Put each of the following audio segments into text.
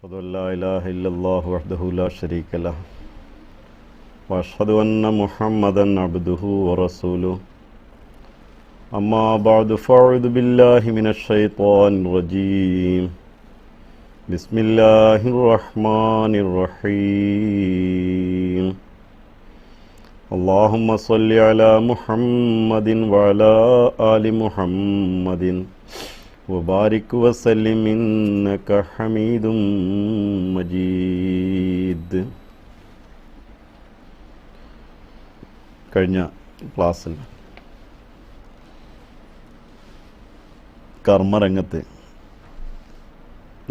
أشهد أن لا إله إلا الله وحده لا شريك له وأشهد أن محمدا عبده ورسوله أما بعد فأعوذ بالله من الشيطان الرجيم بسم الله الرحمن الرحيم اللهم صل على محمد وعلى آل محمد وبارك وسلم إنك حميد مجيد. കഴിഞ്ഞ ക്ലാസ്സിൽ കർമ്മരംഗത്ത്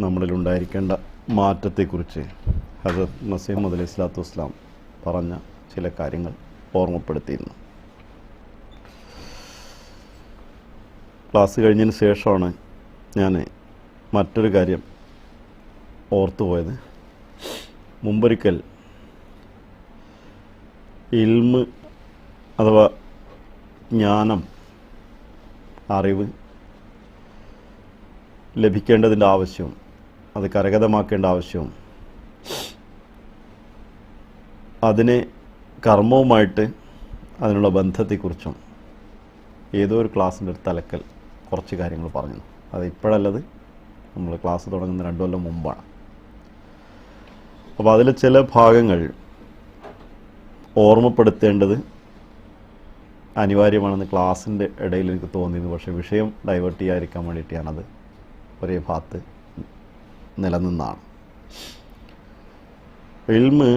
നമ്മളിലുണ്ടായിരിക്കേണ്ട മാറ്റത്തെക്കുറിച്ച് ഹസ്രത്ത് മസീഹ് മൗഊദ് അലൈഹി സ്വലാത്തു വസ്സലാം പറഞ്ഞ ചില കാര്യങ്ങൾ ഓർമ്മപ്പെടുത്തിയിരുന്നു. ക്ലാസ് കഴിഞ്ഞതിന് ശേഷമാണ് ഞാൻ മറ്റൊരു കാര്യം ഓർത്തുപോയത്. മുമ്പൊരിക്കൽ ഇൽമ് അഥവാ ജ്ഞാനം, അറിവ് ലഭിക്കേണ്ടതിൻ്റെ ആവശ്യവും അത് കരഗതമാക്കേണ്ട ആവശ്യവും അതിനെ കർമ്മവുമായിട്ട് അതിനുള്ള ബന്ധത്തെക്കുറിച്ചും ഏതോ ഒരു ക്ലാസ്സിൻ്റെ ഒരു തലക്കൽ കുറച്ച് കാര്യങ്ങൾ പറഞ്ഞു. അത് ഇപ്പോഴല്ലത്, നമ്മൾ ക്ലാസ് തുടങ്ങുന്ന 2 കൊല്ലം മുമ്പാണ്. അപ്പോൾ അതിൽ ചില ഭാഗങ്ങൾ ഓർമ്മപ്പെടുത്തേണ്ടത് അനിവാര്യമാണെന്ന് ക്ലാസ്സിൻ്റെ ഇടയിൽ എനിക്ക് തോന്നിയിരുന്നു. പക്ഷേ വിഷയം ഡൈവേർട്ട് ചെയ്യാതിരിക്കാൻ വേണ്ടിയിട്ട് ഞാനത് ഒരേ ഭാഗത്ത് നിലനിന്നാണ്. ഇൽമ്,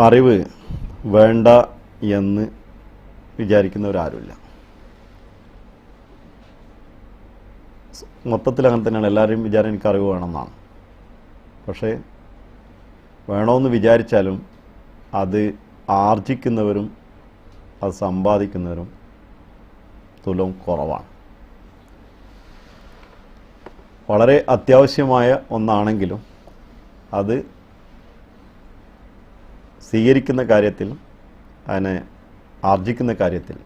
അറിവ് വേണ്ട എന്ന് വിചാരിക്കുന്നവരാരുമില്ല. മൊത്തത്തിൽ അങ്ങനെ തന്നെയാണ്. എല്ലാവരും വിചാരം എനിക്ക് അറിവ് വേണമെന്നാണ്. പക്ഷേ വേണമെന്ന് വിചാരിച്ചാലും അത് ആർജിക്കുന്നവരും അത് സമ്പാദിക്കുന്നവരും തുലവും കുറവാണ്. വളരെ അത്യാവശ്യമായ ഒന്നാണെങ്കിലും അത് സ്വീകരിക്കുന്ന കാര്യത്തിൽ, അതിനെ ആർജിക്കുന്ന കാര്യത്തിൽ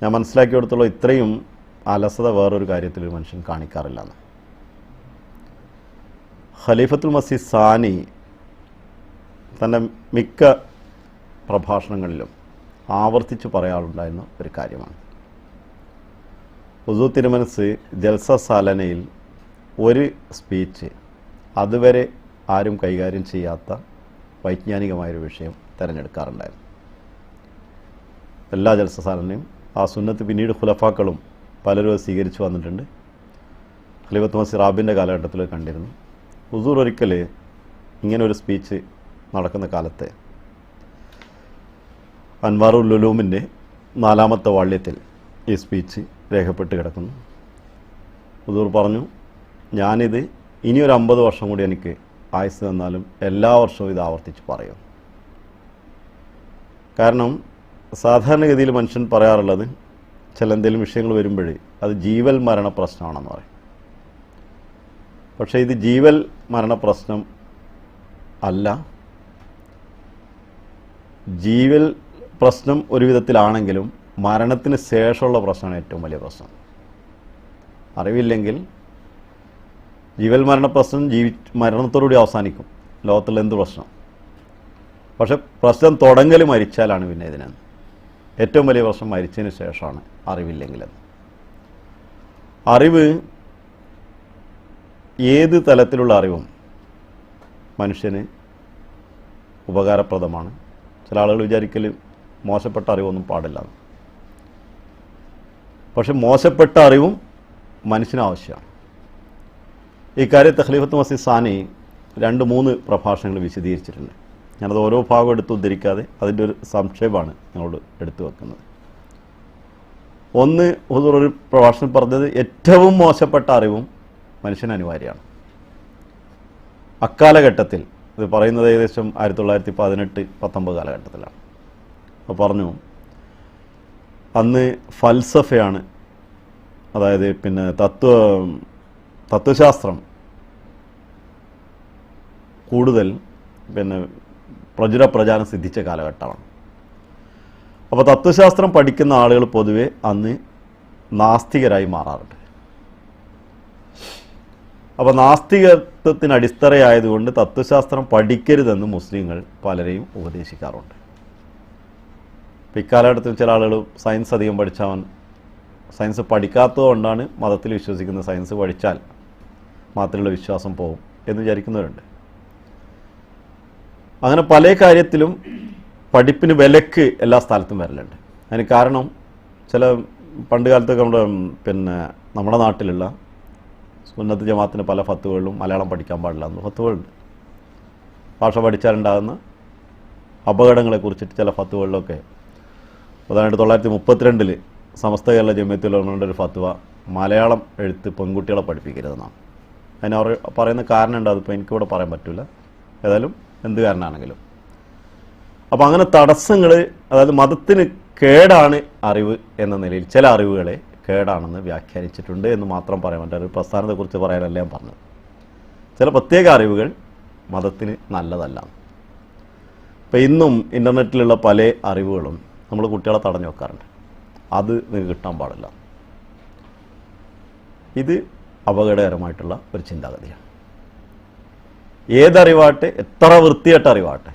ഞാൻ മനസ്സിലാക്കിയെടുത്തോളം ഇത്രയും അലസത വേറൊരു കാര്യത്തിൽ ഒരു മനുഷ്യൻ കാണിക്കാറില്ല എന്ന്. ഖലീഫത്തുൽ മസീഹ് സാനി തൻ്റെ മിക്ക പ്രഭാഷണങ്ങളിലും ആവർത്തിച്ച് പറയാറുണ്ടായിരുന്ന ഒരു കാര്യമാണ്. ഹുസൂർ തിരുമനസ് ജൽസ സാലനയിൽ ഒരു സ്പീച്ച് അതുവരെ ആരും കൈകാര്യം ചെയ്യാത്ത വൈജ്ഞാനികമായൊരു വിഷയം തിരഞ്ഞെടുക്കാറുണ്ടായിരുന്നു. എല്ലാ ജൽസ സാലനയും ആ സുന്നത്ത് പിന്നീട് ഖുലഫാക്കളും പലരും അത് സ്വീകരിച്ചു വന്നിട്ടുണ്ട്. ഖലീഫത്ത് മസീഹ് റാബിൻ്റെ കാലഘട്ടത്തിൽ കണ്ടിരുന്നു. ഹുസൂർ ഒരിക്കൽ ഇങ്ങനെ ഒരു സ്പീച്ച് നടക്കുന്ന കാലത്ത് അൻവാറുൽ ഉലൂമിൻ്റെ 4ാമത്തെ വാള്യത്തിൽ ഈ സ്പീച്ച് രേഖപ്പെട്ട് കിടക്കുന്നു. ഹുസൂർ പറഞ്ഞു, ഞാനിത് ഇനിയൊരു 50 വർഷം കൂടി എനിക്ക് ആയുസ് തന്നാലും എല്ലാ വർഷവും ഇത് ആവർത്തിച്ച് പറയും. കാരണം സാധാരണഗതിയിൽ മനുഷ്യൻ പറയാറുള്ളത് ചില എന്തെങ്കിലും വിഷയങ്ങൾ വരുമ്പോഴേ അത് ജീവൽ മരണ പ്രശ്നമാണെന്ന് പറയും. പക്ഷേ ഇത് ജീവൽ മരണ പ്രശ്നം അല്ല. ജീവൽ പ്രശ്നം ഒരു വിധത്തിലാണെങ്കിലും മരണത്തിന് ശേഷമുള്ള പ്രശ്നമാണ് ഏറ്റവും വലിയ പ്രശ്നം. അറിവില്ലെങ്കിൽ ജീവൽ മരണ പ്രശ്നം മരണത്തോടുകൂടി അവസാനിക്കും, ലോകത്തുള്ള എന്ത് പ്രശ്നം. പക്ഷെ പ്രശ്നം തുടങ്ങൽ മരിച്ചാലാണ്. പിന്നെ ഇതിനാണ് ഏറ്റവും വലിയ പ്രശ്നം മരിച്ചതിന് ശേഷമാണ്, അറിവില്ലെങ്കിലെന്ന്. അറിവ്, ഏത് തലത്തിലുള്ള അറിവും മനുഷ്യന് ഉപകാരപ്രദമാണ്. ചില ആളുകൾ വിചാരിക്കൽ മോശപ്പെട്ട അറിവൊന്നും പാടില്ല. പക്ഷെ മോശപ്പെട്ട അറിവും മനുഷ്യന് ആവശ്യമാണ്. ഈ കാര്യത്തെ ഖലീഫത്ത് മസീഹ് സാനി 2-3 പ്രഭാഷണങ്ങൾ വിശദീകരിച്ചിട്ടുണ്ട്. ഞാനത് ഓരോ ഭാഗം എടുത്ത് ഉദ്ധരിക്കാതെ അതിൻ്റെ ഒരു സംക്ഷേപമാണ് നിങ്ങളോട് എടുത്തു വെക്കുന്നത്. ഒന്ന്, ഹുസൂർ ഒരു പ്രഭാഷണം പറഞ്ഞത് ഏറ്റവും മോശപ്പെട്ട അറിവും മനുഷ്യന് അനിവാര്യമാണ്. അക്കാലഘട്ടത്തിൽ, ഇത് പറയുന്നത് ഏകദേശം 1918-19 കാലഘട്ടത്തിലാണ്. അപ്പോൾ പറഞ്ഞു, അന്ന് ഫൽസഫയാണ്, അതായത് പിന്നെ തത്വശാസ്ത്രം കൂടുതൽ പിന്നെ പ്രചാരം സിദ്ധിച്ച കാലഘട്ടമാണ്. അപ്പോൾ തത്വശാസ്ത്രം പഠിക്കുന്ന ആളുകൾ പൊതുവെ അന്ന് നാസ്തികരായി മാറാറുണ്ട്. അപ്പോൾ നാസ്തികത്വത്തിന് അടിത്തറയായതുകൊണ്ട് തത്വശാസ്ത്രം പഠിക്കരുതെന്ന് മുസ്ലിങ്ങൾ പലരെയും ഉപദേശിക്കാറുണ്ട്. ഇപ്പം ഇക്കാലഘട്ടത്തിൽ ചില ആളുകൾ സയൻസ് അധികം പഠിച്ചവൻ സയൻസ് പഠിക്കാത്തതുകൊണ്ടാണ് മതത്തിൽ വിശ്വസിക്കുന്നത്, സയൻസ് പഠിച്ചാൽ മാത്രമുള്ള വിശ്വാസം പോകും എന്ന് വിചാരിക്കുന്നവരുണ്ട്. അങ്ങനെ പല കാര്യത്തിലും പഠിപ്പിന് വിലക്ക് എല്ലാ സ്ഥലത്തും വരലുണ്ട്. അതിന് കാരണം ചില പണ്ട് കാലത്തൊക്കെ നമ്മുടെ നാട്ടിലുള്ള സുന്നത്ത് ജമാഅത്തിന് പല ഫത്വകളിലും മലയാളം പഠിക്കാൻ പാടില്ല എന്ന് ഫത്വകളുണ്ട്. ഭാഷ പഠിച്ചാലുണ്ടാകുന്ന അപകടങ്ങളെക്കുറിച്ചിട്ട് ചില ഫത്വകളിലൊക്കെ ഉദാഹരണമായിട്ട് 1932 സമസ്ത കേരള ജമിയത്തുൽ ഉലമയുടെ ഒരു ഫത്വ മലയാളം എഴുത്ത് പെൺകുട്ടികളെ പഠിപ്പിക്കരുതെന്നാണ്. അതിന് അവർ പറയുന്ന കാരണം ഉണ്ട്, അതിപ്പോൾ എനിക്കിവിടെ പറയാൻ പറ്റില്ല, ഏതായാലും എന്ത് കാരണമാണെങ്കിലും. അപ്പോൾ അങ്ങനെ തടസ്സങ്ങൾ, അതായത് മതത്തിന് കേടാണ് അറിവ് എന്ന നിലയിൽ ചില അറിവുകളെ കേടാണെന്ന് വ്യാഖ്യാനിച്ചിട്ടുണ്ട് എന്ന് മാത്രം പറയാൻ പറ്റും. ഒരു പ്രസ്ഥാനത്തെക്കുറിച്ച് പറയാനല്ല ഞാൻ പറഞ്ഞത്. ചില പ്രത്യേക അറിവുകൾ മതത്തിന് നല്ലതല്ല. ഇപ്പം ഇന്നും ഇൻ്റർനെറ്റിലുള്ള പല അറിവുകളും നമ്മൾ കുട്ടികളെ തടഞ്ഞു വെക്കാറുണ്ട്. അത് നിങ്ങൾക്ക് കിട്ടാൻ പാടില്ല. ഇത് അപകടകരമായിട്ടുള്ള ഒരു ചിന്താഗതിയാണ്. ഏതറിവാട്ടെ, എത്ര വൃത്തികെട്ട അറിവാട്ടെ,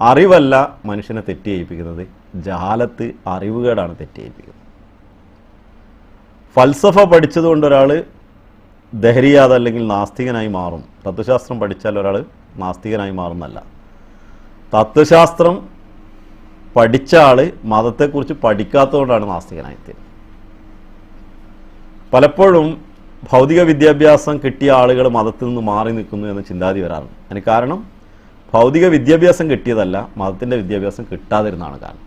അറിവല്ല മനുഷ്യനെ തെറ്റ് ചെയ്യിപ്പിക്കുന്നത്, ജഹാലത്ത് അറിവുകേടാണ് തെറ്റ് ചെയ്യിപ്പിക്കുന്നത്. ഫൽസഫ പഠിച്ചതുകൊണ്ട് ഒരാൾ ദഹരിയാദ് അല്ലെങ്കിൽ നാസ്തികനായി മാറും. തത്വശാസ്ത്രം പഠിച്ചാൽ ഒരാൾ നാസ്തികനായി മാറുന്നല്ല. തത്വശാസ്ത്രം പഠിച്ച ആൾ മതത്തെക്കുറിച്ച് പഠിക്കാത്തതുകൊണ്ടാണ് നാസ്തികനായിത്തീരുന്നത്. പലപ്പോഴും ഭൗതിക വിദ്യാഭ്യാസം കിട്ടിയ ആളുകൾ മതത്തിൽ നിന്ന് മാറി നിൽക്കുന്നു എന്ന ചിന്താഗതി വരാറുണ്ട്. അതിന് കാരണം ഭൗതിക വിദ്യാഭ്യാസം കിട്ടിയതല്ല, മതത്തിൻ്റെ വിദ്യാഭ്യാസം കിട്ടാതിരുന്നാണ് കാരണം.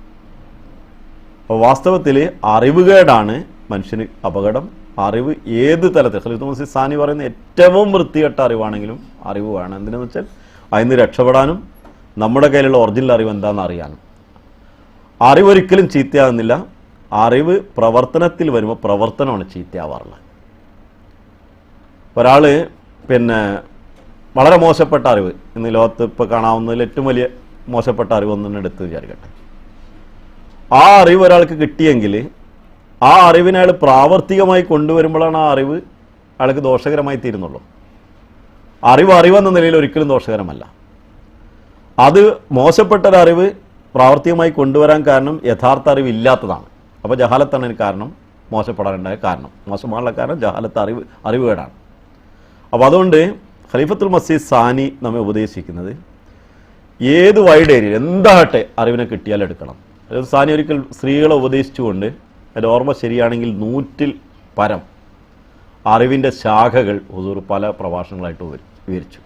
അപ്പോൾ വാസ്തവത്തിൽ അറിവുകേടാണ് മനുഷ്യന് അപകടം. അറിവ് ഏത് തലത്തിൽ, ഖലീഫത്തുൽ മസീഹ് സാനി പറയുന്ന ഏറ്റവും വൃത്തികെട്ട അറിവാണെങ്കിലും അറിവ് വേണം. എന്തിനെന്ന് വെച്ചാൽ അതിന് രക്ഷപ്പെടാനും നമ്മുടെ കയ്യിലുള്ള ഒറിജിനൽ അറിവ് എന്താണെന്ന് അറിയാനും. അറിവൊരിക്കലും ചീത്തയാകുന്നില്ല. അറിവ് പ്രവർത്തനത്തിൽ വരുമ്പോൾ പ്രവർത്തനമാണ് ചീത്തയാവാറുള്ളത്. ഒരാൾ വളരെ മോശപ്പെട്ട അറിവ്, ഇന്ന് ലോകത്ത് ഇപ്പോൾ കാണാവുന്നതിൽ ഏറ്റവും വലിയ മോശപ്പെട്ട അറിവ് ഒന്നും എടുത്ത് വിചാരിക്കട്ടെ. ആ അറിവ് ഒരാൾക്ക് കിട്ടിയെങ്കിൽ ആ അറിവിനെ അയാൾ പ്രാവർത്തികമായി കൊണ്ടുവരുമ്പോഴാണ് ആ അറിവ് അയാൾക്ക് ദോഷകരമായി തീരുന്നുള്ളൂ. അറിവെന്ന നിലയിൽ ഒരിക്കലും ദോഷകരമല്ല. അത് മോശപ്പെട്ടൊരറിവ് പ്രാവർത്തികമായി കൊണ്ടുവരാൻ കാരണം യഥാർത്ഥ അറിവില്ലാത്തതാണ്. അപ്പോൾ ജഹാലത്താണ് അതിന് കാരണം, മോശപ്പെടാനുണ്ടായ കാരണം, മോശമാനുള്ള കാരണം ജഹാലത്ത് അറിവുകേടാണ്. അപ്പോൾ അതുകൊണ്ട് ഖലീഫത്തുൽ മസീഹ് സാനി നമ്മെ ഉപദേശിക്കുന്നത് ഏത് വൈഡ് ഏരിയയിൽ എന്താകട്ടെ അറിവിനെ കിട്ടിയാൽ എടുക്കണം. സാനി ഒരിക്കൽ സ്ത്രീകളെ ഉപദേശിച്ചുകൊണ്ട്, അതിൻ്റെ ഓർമ്മ ശരിയാണെങ്കിൽ 100ൽ പരം അറിവിൻ്റെ ശാഖകൾ ഹുസൂർ പല പ്രഭാഷണങ്ങളായിട്ട് വിവരിച്ചു.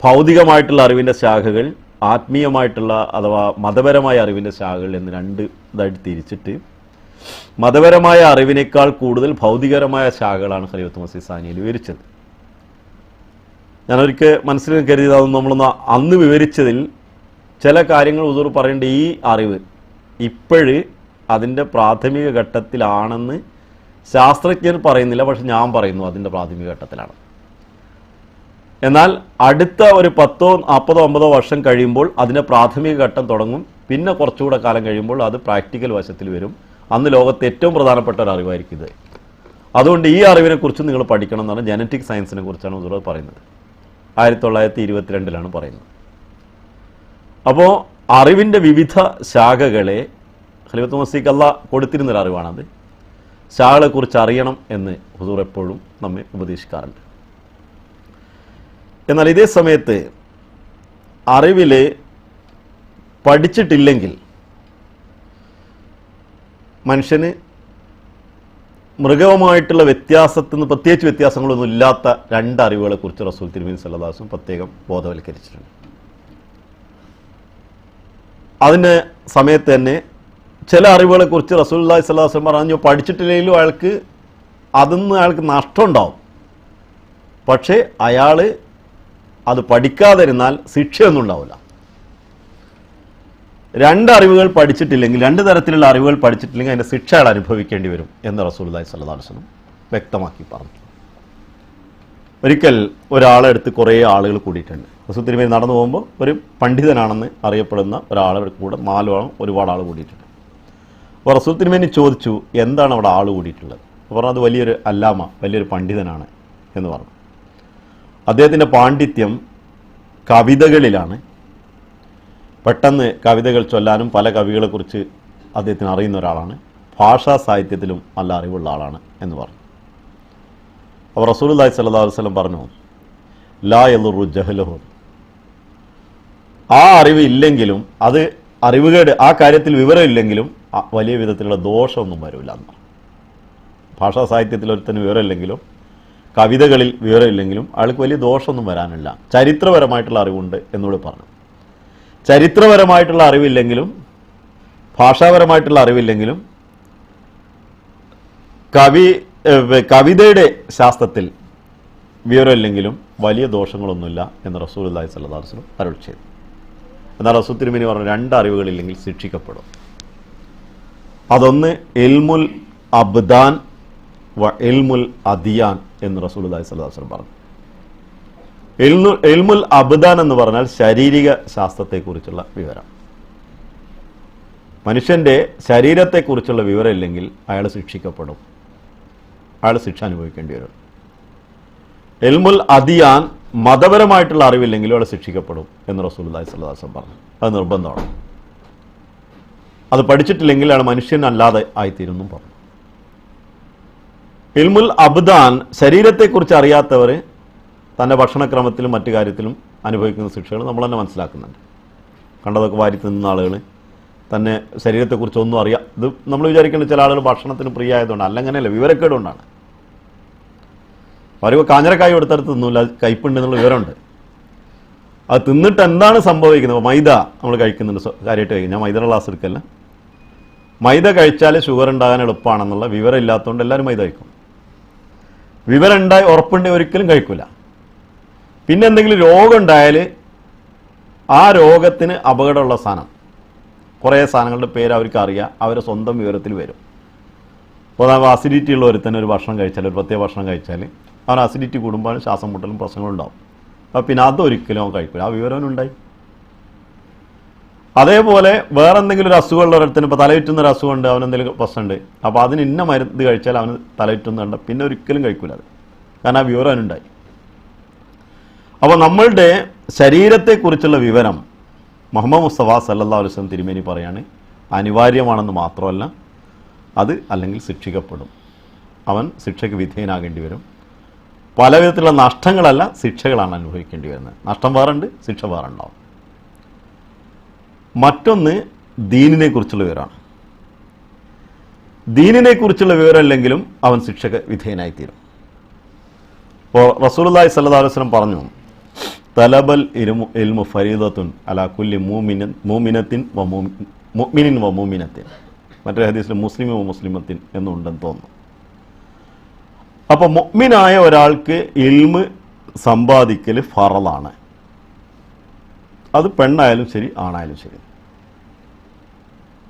ഭൗതികമായിട്ടുള്ള അറിവിൻ്റെ ശാഖകൾ, ആത്മീയമായിട്ടുള്ള അഥവാ മതപരമായ അറിവിൻ്റെ ശാഖകൾ എന്ന് 2 ഇതായിട്ട് തിരിച്ചിട്ട് മതപരമായ അറിവിനേക്കാൾ കൂടുതൽ ഭൗതികപരമായ ശാഖകളാണ് ഖലീഫത്തുൽ മസീഹ് സാനിയിൽ വിവരിച്ചത്. ഞാനൊരിക്കൽ മനസ്സിൽ കരുതിയത് അതൊന്നും നമ്മളൊന്ന് അന്ന് വിവരിച്ചതിൽ ചില കാര്യങ്ങൾ ഹുസൂർ പറയേണ്ട ഈ അറിവ് ഇപ്പോഴ് അതിൻ്റെ പ്രാഥമിക ഘട്ടത്തിലാണെന്ന് ശാസ്ത്രജ്ഞർ പറയുന്നില്ല, പക്ഷെ ഞാൻ പറയുന്നു അതിൻ്റെ പ്രാഥമിക ഘട്ടത്തിലാണ്. എന്നാൽ അടുത്ത ഒരു 10, 40, 50 വർഷം കഴിയുമ്പോൾ അതിൻ്റെ പ്രാഥമിക ഘട്ടം തുടങ്ങും. പിന്നെ കുറച്ചുകൂടെ കാലം കഴിയുമ്പോൾ അത് പ്രാക്ടിക്കൽ വശത്തിൽ വരും. അന്ന് ലോകത്തെ ഏറ്റവും പ്രധാനപ്പെട്ട ഒരു അറിവായിരിക്കും ഇത്. അതുകൊണ്ട് ഈ അറിവിനെക്കുറിച്ച് നിങ്ങൾ പഠിക്കണം എന്നാണ് ജനറ്റിക് സയൻസിനെ കുറിച്ചാണ് ഹുസൂർ പറയുന്നത്. 1922 പറയുന്നത്. അപ്പോൾ അറിവിൻ്റെ വിവിധ ശാഖകളെ ഖലീഫത്തുൽ മസീഹ് അല്ലാ കൊടുത്തിരുന്നൊരു അറിവാണത്. ശാഖകളെക്കുറിച്ച് അറിയണം എന്ന് ഹുസൂർ എപ്പോഴും നമ്മെ ഉപദേശിക്കാറുണ്ട്. എന്നാൽ ഇതേ സമയത്ത് അറിവിൽ പഠിച്ചിട്ടില്ലെങ്കിൽ മനുഷ്യന് മൃഗവുമായിട്ടുള്ള വ്യത്യാസത്തിൽ നിന്ന് പ്രത്യേകിച്ച് വ്യത്യാസങ്ങളൊന്നും ഇല്ലാത്ത 2 അറിവുകളെക്കുറിച്ച് റസൂൽ തിരുമേനി സല്ലല്ലാഹു അലൈഹി വസല്ലം പ്രത്യേകം ബോധവൽക്കരിച്ചിട്ടുണ്ട്. അതിൻ്റെ സമയത്ത് തന്നെ ചില അറിവുകളെക്കുറിച്ച് റസൂലുള്ളാഹി സ്വല്ലല്ലാഹു അലൈഹി വസല്ലം പറഞ്ഞു, പഠിച്ചിട്ടില്ലെങ്കിലും അയാൾക്ക് നഷ്ടമുണ്ടാവും. പക്ഷേ അയാൾ അത് പഠിക്കാതിരുന്നാൽ ശിക്ഷയൊന്നും ഉണ്ടാവില്ല. 2 അറിവുകൾ പഠിച്ചിട്ടില്ലെങ്കിൽ, 2 തരത്തിലുള്ള അറിവുകൾ പഠിച്ചിട്ടില്ലെങ്കിൽ അതിൻ്റെ ശിക്ഷ അയാൾ അനുഭവിക്കേണ്ടി വരും എന്ന് റസൂലുള്ളാഹി സ്വല്ലല്ലാഹു അലൈഹി വസല്ലം വ്യക്തമാക്കി പറഞ്ഞു. ഒരിക്കൽ ഒരാളെടുത്ത് കുറേ ആളുകൾ കൂടിയിട്ടുണ്ട്. റസൂൽ തിരുമേനി നടന്നു പോകുമ്പോൾ ഒരു പണ്ഡിതനാണെന്ന് അറിയപ്പെടുന്ന ഒരാളെ കൂടെ 4 ഒരുപാട് ആൾ കൂടിയിട്ടുണ്ട്. അപ്പോൾ റസൂൽ തിരുമേനി ചോദിച്ചു, എന്താണ് അവിടെ ആൾ കൂടിയിട്ടുള്ളത്? പറഞ്ഞത് വലിയൊരു അല്ലാമ, വലിയൊരു പണ്ഡിതനാണ് എന്ന് പറഞ്ഞു. അദ്ദേഹത്തിൻ്റെ പാണ്ഡിത്യം കവിതകളിലാണ്. പെട്ടെന്ന് കവിതകൾ ചൊല്ലാനും പല കവികളെക്കുറിച്ച് അദ്ദേഹത്തിന് അറിയുന്ന ഒരാളാണ്. ഭാഷാ സാഹിത്യത്തിലും നല്ല അറിവുള്ള ആളാണ് എന്ന് പറഞ്ഞു. അപ്പോൾ റസൂലുള്ളാഹി സ്വല്ലല്ലാഹു അലൈഹി വസല്ലം പറഞ്ഞു, ലാ യളുറു ജഹ്ലുഹു, ആ അറിവ് ഇല്ലെങ്കിലും, അത് അറിവുകേട്, ആ കാര്യത്തിൽ വിവരമില്ലെങ്കിലും വലിയ വിധത്തിലുള്ള ദോഷമൊന്നും വരില്ല എന്ന്. ഭാഷാ സാഹിത്യത്തിൽ ഒരുത്തന് വിവരമില്ലെങ്കിലും കവിതകളിൽ വിവരമില്ലെങ്കിലും അയാൾക്ക് വലിയ ദോഷമൊന്നും വരാനില്ല. ചരിത്രപരമായിട്ടുള്ള അറിവുണ്ട് എന്നോട് പറഞ്ഞു. ചരിത്രപരമായിട്ടുള്ള അറിവില്ലെങ്കിലും ഭാഷാപരമായിട്ടുള്ള അറിവില്ലെങ്കിലും കവിതയുടെ ശാസ്ത്രത്തിൽ വിവരമില്ലെങ്കിലും വലിയ ദോഷങ്ങളൊന്നുമില്ല എന്ന് റസൂലുള്ളാഹി സ്വല്ലല്ലാഹു അലൈഹി വസല്ലം അരുൾ ചെയ്തു. എന്നാൽ റസൂൽ തിരുമേനി പറഞ്ഞു, 2 അറിവുകളില്ലെങ്കിൽ ശിക്ഷിക്കപ്പെടും. അതൊന്ന് ഇൽമുൽ അബ്ദാൻ വ ഇൽമുൽ അദിയാൻ എന്ന് റസൂലുള്ളാഹി സ്വല്ലല്ലാഹു അലൈഹി വസല്ലം പറഞ്ഞു. ഇൽമുൽ അബ്ദാൻ എന്ന് പറഞ്ഞാൽ ശാരീരിക ശാസ്ത്രത്തെക്കുറിച്ചുള്ള വിവരം. മനുഷ്യൻ്റെ ശരീരത്തെക്കുറിച്ചുള്ള വിവരം ഇല്ലെങ്കിൽ അയാൾ ശിക്ഷിക്കപ്പെടും, അയാൾ ശിക്ഷ അനുഭവിക്കേണ്ടി വരും. ഇൽമുൽ അദിയാൻ, മതപരമായിട്ടുള്ള അറിവില്ലെങ്കിലും അയാൾ ശിക്ഷിക്കപ്പെടും എന്ന് റസൂലുള്ളാഹി സ്വല്ലല്ലാഹു അലൈഹി വസല്ലം പറഞ്ഞു. അത് നിർബന്ധമാണ്. അത് പഠിച്ചിട്ടില്ലെങ്കിൽ അയാൾ മനുഷ്യനല്ലാതെ ആയിത്തീരുന്നു പറഞ്ഞു. ഇൽമുൽ അബ്ദാൻ, ശരീരത്തെക്കുറിച്ച് അറിയാത്തവർ തൻ്റെ ഭക്ഷണക്രമത്തിലും മറ്റു കാര്യത്തിലും അനുഭവിക്കുന്ന ശിക്ഷകൾ നമ്മൾ തന്നെ മനസ്സിലാക്കുന്നുണ്ട്. കണ്ടതൊക്കെ വാരി തിന്നുന്ന ആളുകൾ, തന്നെ ശരീരത്തെക്കുറിച്ച് ഒന്നും അറിയാം. ഇത് നമ്മൾ വിചാരിക്കേണ്ട ചില ആളുകൾ ഭക്ഷണത്തിന് പ്രിയ ആയതുകൊണ്ട്, അങ്ങനെയല്ല, വിവരക്കേടുകൊണ്ടാണ്. അവർക്ക് കാഞ്ഞിരക്കായ എടുത്തടുത്ത് തിന്നില്ല, കയ്പുണ്ട് എന്നുള്ള വിവരമുണ്ട്. അത് തിന്നിട്ട് എന്താണ് സംഭവിക്കുന്നത്? മൈദ നമ്മൾ കഴിക്കുന്നുണ്ട്, കാര്യമായിട്ട് കഴിക്കും. ഞാൻ മൈദയുടെ ക്ലാസ് എടുക്കല്ല. മൈദ കഴിച്ചാൽ ഷുഗർ ഉണ്ടാകാൻ എളുപ്പമാണെന്നുള്ള വിവരം ഇല്ലാത്തതുകൊണ്ട് എല്ലാവരും മൈദ കഴിക്കും. വിവരം ഉണ്ടായി ഉറപ്പുണ്ടെങ്കിൽ ഒരിക്കലും കഴിക്കില്ല. പിന്നെ എന്തെങ്കിലും രോഗം ഉണ്ടായാൽ ആ രോഗത്തിന് അപകടമുള്ള സാധനം, കുറേ സാധനങ്ങളുടെ പേര് അവർക്ക് അറിയാം, അവരുടെ സ്വന്തം വിവരത്തിൽ വരും. അപ്പോൾ അസിഡിറ്റി ഉള്ള ഒരുത്തന്നെ ഒരു ഭക്ഷണം കഴിച്ചാൽ, ഒരു പ്രത്യേക ഭക്ഷണം കഴിച്ചാൽ അവൻ അസിഡിറ്റി കൂടുമ്പോൾ ശ്വാസം മുട്ടലും പ്രശ്നങ്ങളുണ്ടാവും. അപ്പോൾ പിന്നെ അതൊരിക്കലും അവൻ കഴിക്കില്ല, ആ വിവരം ഉണ്ടായി. അതേപോലെ വേറെ എന്തെങ്കിലും ഒരു അസുഖമുള്ള ഒരിടത്തിന്, ഇപ്പോൾ തലയുറ്റുന്ന ഒരു അസുഖമുണ്ട്, അവനെന്തെങ്കിലും പ്രശ്നമുണ്ട്, അപ്പോൾ അതിന് ഇന്ന മരുന്ന് കഴിച്ചാൽ അവന് തലയുറ്റുന്നുണ്ട്, പിന്നെ ഒരിക്കലും കഴിക്കില്ല അത്, കാരണം ആ വിവരം അവനുണ്ടായി. അപ്പോൾ നമ്മളുടെ ശരീരത്തെക്കുറിച്ചുള്ള വിവരം മുഹമ്മദ് മുസ്തഫ സല്ലല്ലാഹു അലൈഹി വസല്ലം തിരുമേനി പറയാണ്, അനിവാര്യമാണെന്ന് മാത്രമല്ല, അത് അല്ലെങ്കിൽ ശിക്ഷിക്കപ്പെടും. അവൻ ശിക്ഷയ്ക്ക് വിധേയനാകേണ്ടി വരും. പല വിധത്തിലുള്ള നഷ്ടങ്ങളല്ല, ശിക്ഷകളാണ് അനുഭവിക്കേണ്ടി വരുന്നത്. നഷ്ടം വേറുണ്ട്, ശിക്ഷ വേറെ ഉണ്ടാവും. മറ്റൊന്ന് ദീനിനെ കുറിച്ചുള്ള വിവരമാണ്. ദീനിനെ കുറിച്ചുള്ള വിവരമില്ലെങ്കിലും അവൻ ശിക്ഷയ്ക്ക് വിധേയനായിത്തീരും. അപ്പോൾ റസൂലുള്ളാഹി സ്വല്ലല്ലാഹു അലൈഹി വസല്ലം പറഞ്ഞു, തലബൽ ഇൽമു ഫരീദത്തുൻ അലാ കുല്ലി മൂമിനത്തിൻ വ മുഅ്മിനിൻ വ മുഅ്മിനത്തിൻ. മറ്റൊരു ഹദീസിൽ മുസ്ലിമു വ മുസ്ലിമത്തിൻ എന്നുണ്ടെന്ന് തോന്നുന്നു. അപ്പോൾ മുഅ്മിനായ ഒരാൾക്ക് ഇൽമ് സമ്പാദിക്കൽ ഫറളാണ്. അത് പെണ്ണായാലും ശരി, ആണായാലും ശരി.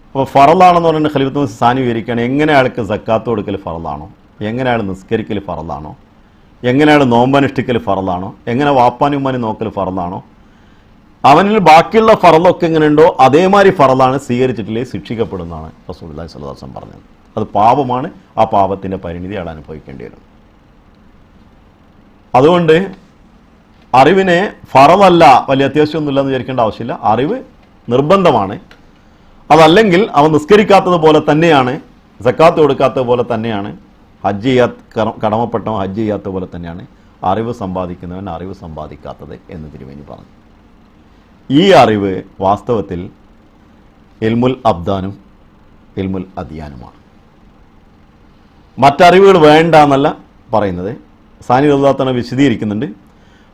അപ്പോൾ ഫറളാണെന്ന് പറഞ്ഞാൽ ഖലീഫത്ത് സാനി വിവരിക്കുകയാണ്, എങ്ങനെ അയാൾക്ക് സക്കാത്ത് കൊടുക്കൽ ഫറളാണോ, എങ്ങനെ അയാൾ നിസ്കരിക്കൽ ഫറളാണോ, എങ്ങനെ അയാൾ നോമ്പനുഷ്ഠിക്കൽ ഫറളാണോ, എങ്ങനെ വാപ്പാനും ഉമ്മാനും നോക്കൽ ഫറളാണോ, അവനിൽ ബാക്കിയുള്ള ഫറളൊക്കെ എങ്ങനെയുണ്ടോ അതേമാതിരി ഫറളാണ്, സ്വീകരിച്ചിട്ടില്ലേ ശിക്ഷിക്കപ്പെടുന്നതാണ് റസൂലുള്ളാഹി സ്വല്ലല്ലാഹു അലൈഹി വസല്ലം പറഞ്ഞത്. അത് പാപമാണ്, ആ പാപത്തിൻ്റെ പരിണിതി അയാൾ അനുഭവിക്കേണ്ടി വരും. അതുകൊണ്ട് അറിവിനെ ഫറളല്ല, വലിയ അത്യാവശ്യമൊന്നുമില്ല എന്ന് വിചാരിക്കേണ്ട ആവശ്യമില്ല. അറിവ് നിർബന്ധമാണ്. അതല്ലെങ്കിൽ അവൻ നിസ്കരിക്കാത്തത് പോലെ തന്നെയാണ്, സക്കാത്ത് കൊടുക്കാത്തത് പോലെ തന്നെയാണ്, ഹജ്ജ് ചെയ്യാത്ത കടമപ്പെട്ടവൻ ഹജ്ജ് ചെയ്യാത്ത പോലെ തന്നെയാണ് അറിവ് സമ്പാദിക്കുന്നവൻ അറിവ് സമ്പാദിക്കാത്തത് എന്ന് തിരുമേനി പറഞ്ഞു. ഈ അറിവ് വാസ്തവത്തിൽ ഇൽമുൽ അബ്ദാനും ഇൽമുൽ അദിയാനുമാണ്. മറ്ററിവുകൾ വേണ്ട എന്നല്ല പറയുന്നത്. സാനി റളിയല്ലാഹു തആല വിശദീകരിക്കുന്നുണ്ട്.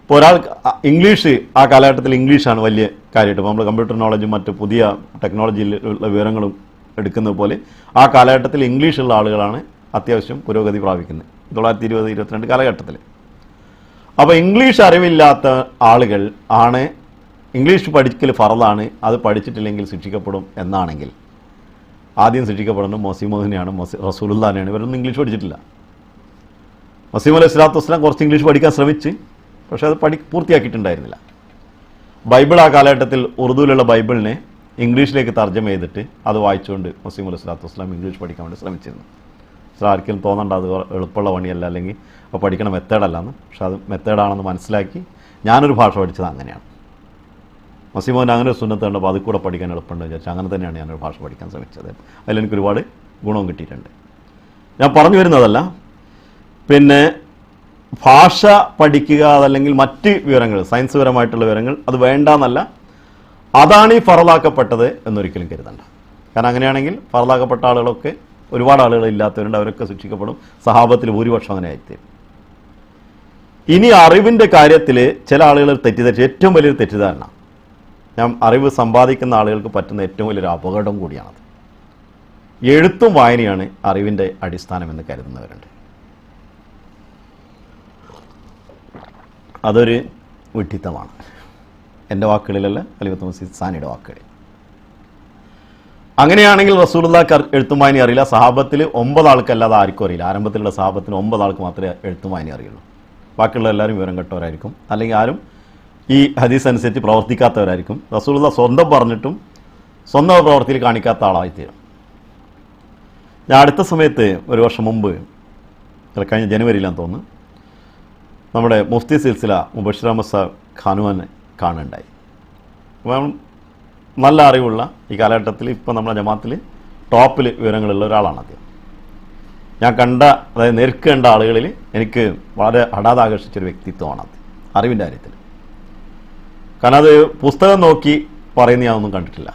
ഇപ്പോൾ ഒരാൾ ഇംഗ്ലീഷ്, ആ കാലഘട്ടത്തിൽ ഇംഗ്ലീഷാണ് വലിയ കാര്യമായിട്ട്. ഇപ്പോൾ നമ്മൾ കമ്പ്യൂട്ടർ നോളജും മറ്റ് പുതിയ ടെക്നോളജിയിലുള്ള വിവരങ്ങളും എടുക്കുന്നത് പോലെ ആ കാലഘട്ടത്തിൽ ഇംഗ്ലീഷുള്ള ആളുകളാണ് അത്യാവശ്യം പുരോഗതി പ്രാപിക്കുന്നത്, 1920-22 കാലഘട്ടത്തിൽ. അപ്പോൾ ഇംഗ്ലീഷ് അറിവില്ലാത്ത ആളുകൾ ആണ് ഇംഗ്ലീഷ് പഠിക്കൽ ഫറളാണ്, അത് പഠിച്ചിട്ടില്ലെങ്കിൽ ശിക്ഷിക്കപ്പെടും എന്നാണെങ്കിൽ ആദ്യം ശിക്ഷിക്കപ്പെടുന്നത് മസീമോദിനെയാണ്, റസൂലുള്ളാഹിനെയാണ്. ഇവരൊന്നും ഇംഗ്ലീഷ് പഠിച്ചിട്ടില്ല. മസീം അലൈഹി സ്വലാത്തു വസ്സലാം കുറച്ച് ഇംഗ്ലീഷ് പഠിക്കാൻ ശ്രമിച്ച്, പക്ഷേ അത് പൂർത്തിയാക്കിയിട്ടുണ്ടായിരുന്നില്ല. ബൈബിൾ ആ കാലഘട്ടത്തിൽ ഉറുദുവിലുള്ള ബൈബിളിനെ ഇംഗ്ലീഷിലേക്ക് തർജ്ജമ ചെയ്തിട്ട് അത് വായിച്ചുകൊണ്ട് മസീം അലൈഹി സ്വലാത്തു വസ്സലാം ഇംഗ്ലീഷ് പഠിക്കാൻ വേണ്ടി ശ്രമിച്ചിരുന്നു. പക്ഷേ ആർക്കെങ്കിലും തോന്നണ്ട അത് എളുപ്പമുള്ള പണിയല്ല, അല്ലെങ്കിൽ അപ്പോൾ പഠിക്കണ മെത്തേഡല്ലാന്ന്. പക്ഷെ അത് മെത്തേഡാണെന്ന് മനസ്സിലാക്കി ഞാനൊരു ഭാഷ പഠിച്ചത് അങ്ങനെയാണ്. മസീമോൻ അങ്ങനെ ഒരു സുന്നത്ത് കണ്ടപ്പോൾ അതിൽ കൂടെ പഠിക്കാൻ എളുപ്പമുണ്ട് വിചാരിച്ചു അങ്ങനെ തന്നെയാണ് ഞാനൊരു ഭാഷ പഠിക്കാൻ ശ്രമിച്ചത്. അതിലെനിക്ക് ഒരുപാട് ഗുണവും കിട്ടിയിട്ടുണ്ട്. ഞാൻ പറഞ്ഞു വരുന്നതല്ല, പിന്നെ ഭാഷ പഠിക്കുക അതല്ലെങ്കിൽ മറ്റ് വിവരങ്ങൾ, സയൻസ് പരമായിട്ടുള്ള വിവരങ്ങൾ അത് വേണ്ടെന്നല്ല, അതാണ് ഈ ഫറലാക്കപ്പെട്ടത് എന്നൊരിക്കലും കരുതണ്ട. കാരണം അങ്ങനെയാണെങ്കിൽ ഫറലാക്കപ്പെട്ട ആളുകളൊക്കെ ഒരുപാട് ആളുകൾ ഇല്ലാത്തവരുണ്ട്, അവരൊക്കെ ശിക്ഷിക്കപ്പെടും. സഹാബത്തിൽ ഭൂരിപക്ഷം അങ്ങനെ ആയിത്തീരും. ഇനി അറിവിൻ്റെ കാര്യത്തിൽ ചില ആളുകൾ തെറ്റിദ്ധരിച്ച് ഏറ്റവും വലിയൊരു തെറ്റിദ്ധാരണ, ഞാൻ അറിവ് സമ്പാദിക്കുന്ന ആളുകൾക്ക് പറ്റുന്ന ഏറ്റവും വലിയൊരു അപകടം കൂടിയാണത്. എഴുത്തും വായനയാണ് അറിവിൻ്റെ അടിസ്ഥാനമെന്ന് കരുതുന്നവരുണ്ട്. അതൊരു വിഡ്ഢിത്തമാണ്. എൻ്റെ വാക്കുകളിലല്ല, ഖലീഫത്തുൽ മസീഹ് സാനിയുടെ വാക്കുകളിൽ. അങ്ങനെയാണെങ്കിൽ റസൂലുള്ളാഹിക്ക് എഴുത്തും വായന അറിയില്ല. സഹാബത്തിൽ 9 ആൾക്കല്ലാതെ ആർക്കും അറിയില്ല. ആരംഭത്തിലുള്ള സഹാബത്തിന് 9 ആൾക്ക് മാത്രമേ എഴുത്തും വായന അറിയുള്ളൂ. ബാക്കിയുള്ള എല്ലാവരും വിവരം കെട്ടവരായിരിക്കും, അല്ലെങ്കിൽ ആരും ഈ ഹദീസ് അനുസരിച്ച് പ്രവർത്തിക്കാത്തവരായിരിക്കും. റസൂലുള്ളാഹി സ്വന്തം പറഞ്ഞിട്ടും സ്വന്തം പ്രവർത്തിയിൽ കാണിക്കാത്ത ആളായിത്തീരും. ഞാൻ അടുത്ത സമയത്ത് ഒരു വർഷം മുമ്പ്, കഴിഞ്ഞ ജനുവരിയിലാന്ന് തോന്നുന്നു, നമ്മുടെ മുഫ്തി സിൽസില മുബഷിർ അഹമ്മദ് സാഹിബ് ഖാനുവാനെ കാണുന്നുണ്ടായി. അപ്പം നല്ല അറിവുള്ള, ഈ കാലഘട്ടത്തിൽ ഇപ്പം നമ്മുടെ ജമാഅത്തിൽ ടോപ്പിൽ വിവരങ്ങളുള്ള ഒരാളാണ് അദ്ദേഹം. ഞാൻ കണ്ട, അതായത് നേർക്ക് കണ്ട ആളുകളിൽ എനിക്ക് വളരെ ഹഠാത് ആകർഷിച്ചൊരു വ്യക്തിത്വമാണ് അത് അറിവിൻ്റെ കാര്യത്തിൽ. കാരണം അത് പുസ്തകം നോക്കി പറയുന്ന ഞാനൊന്നും കണ്ടിട്ടില്ല.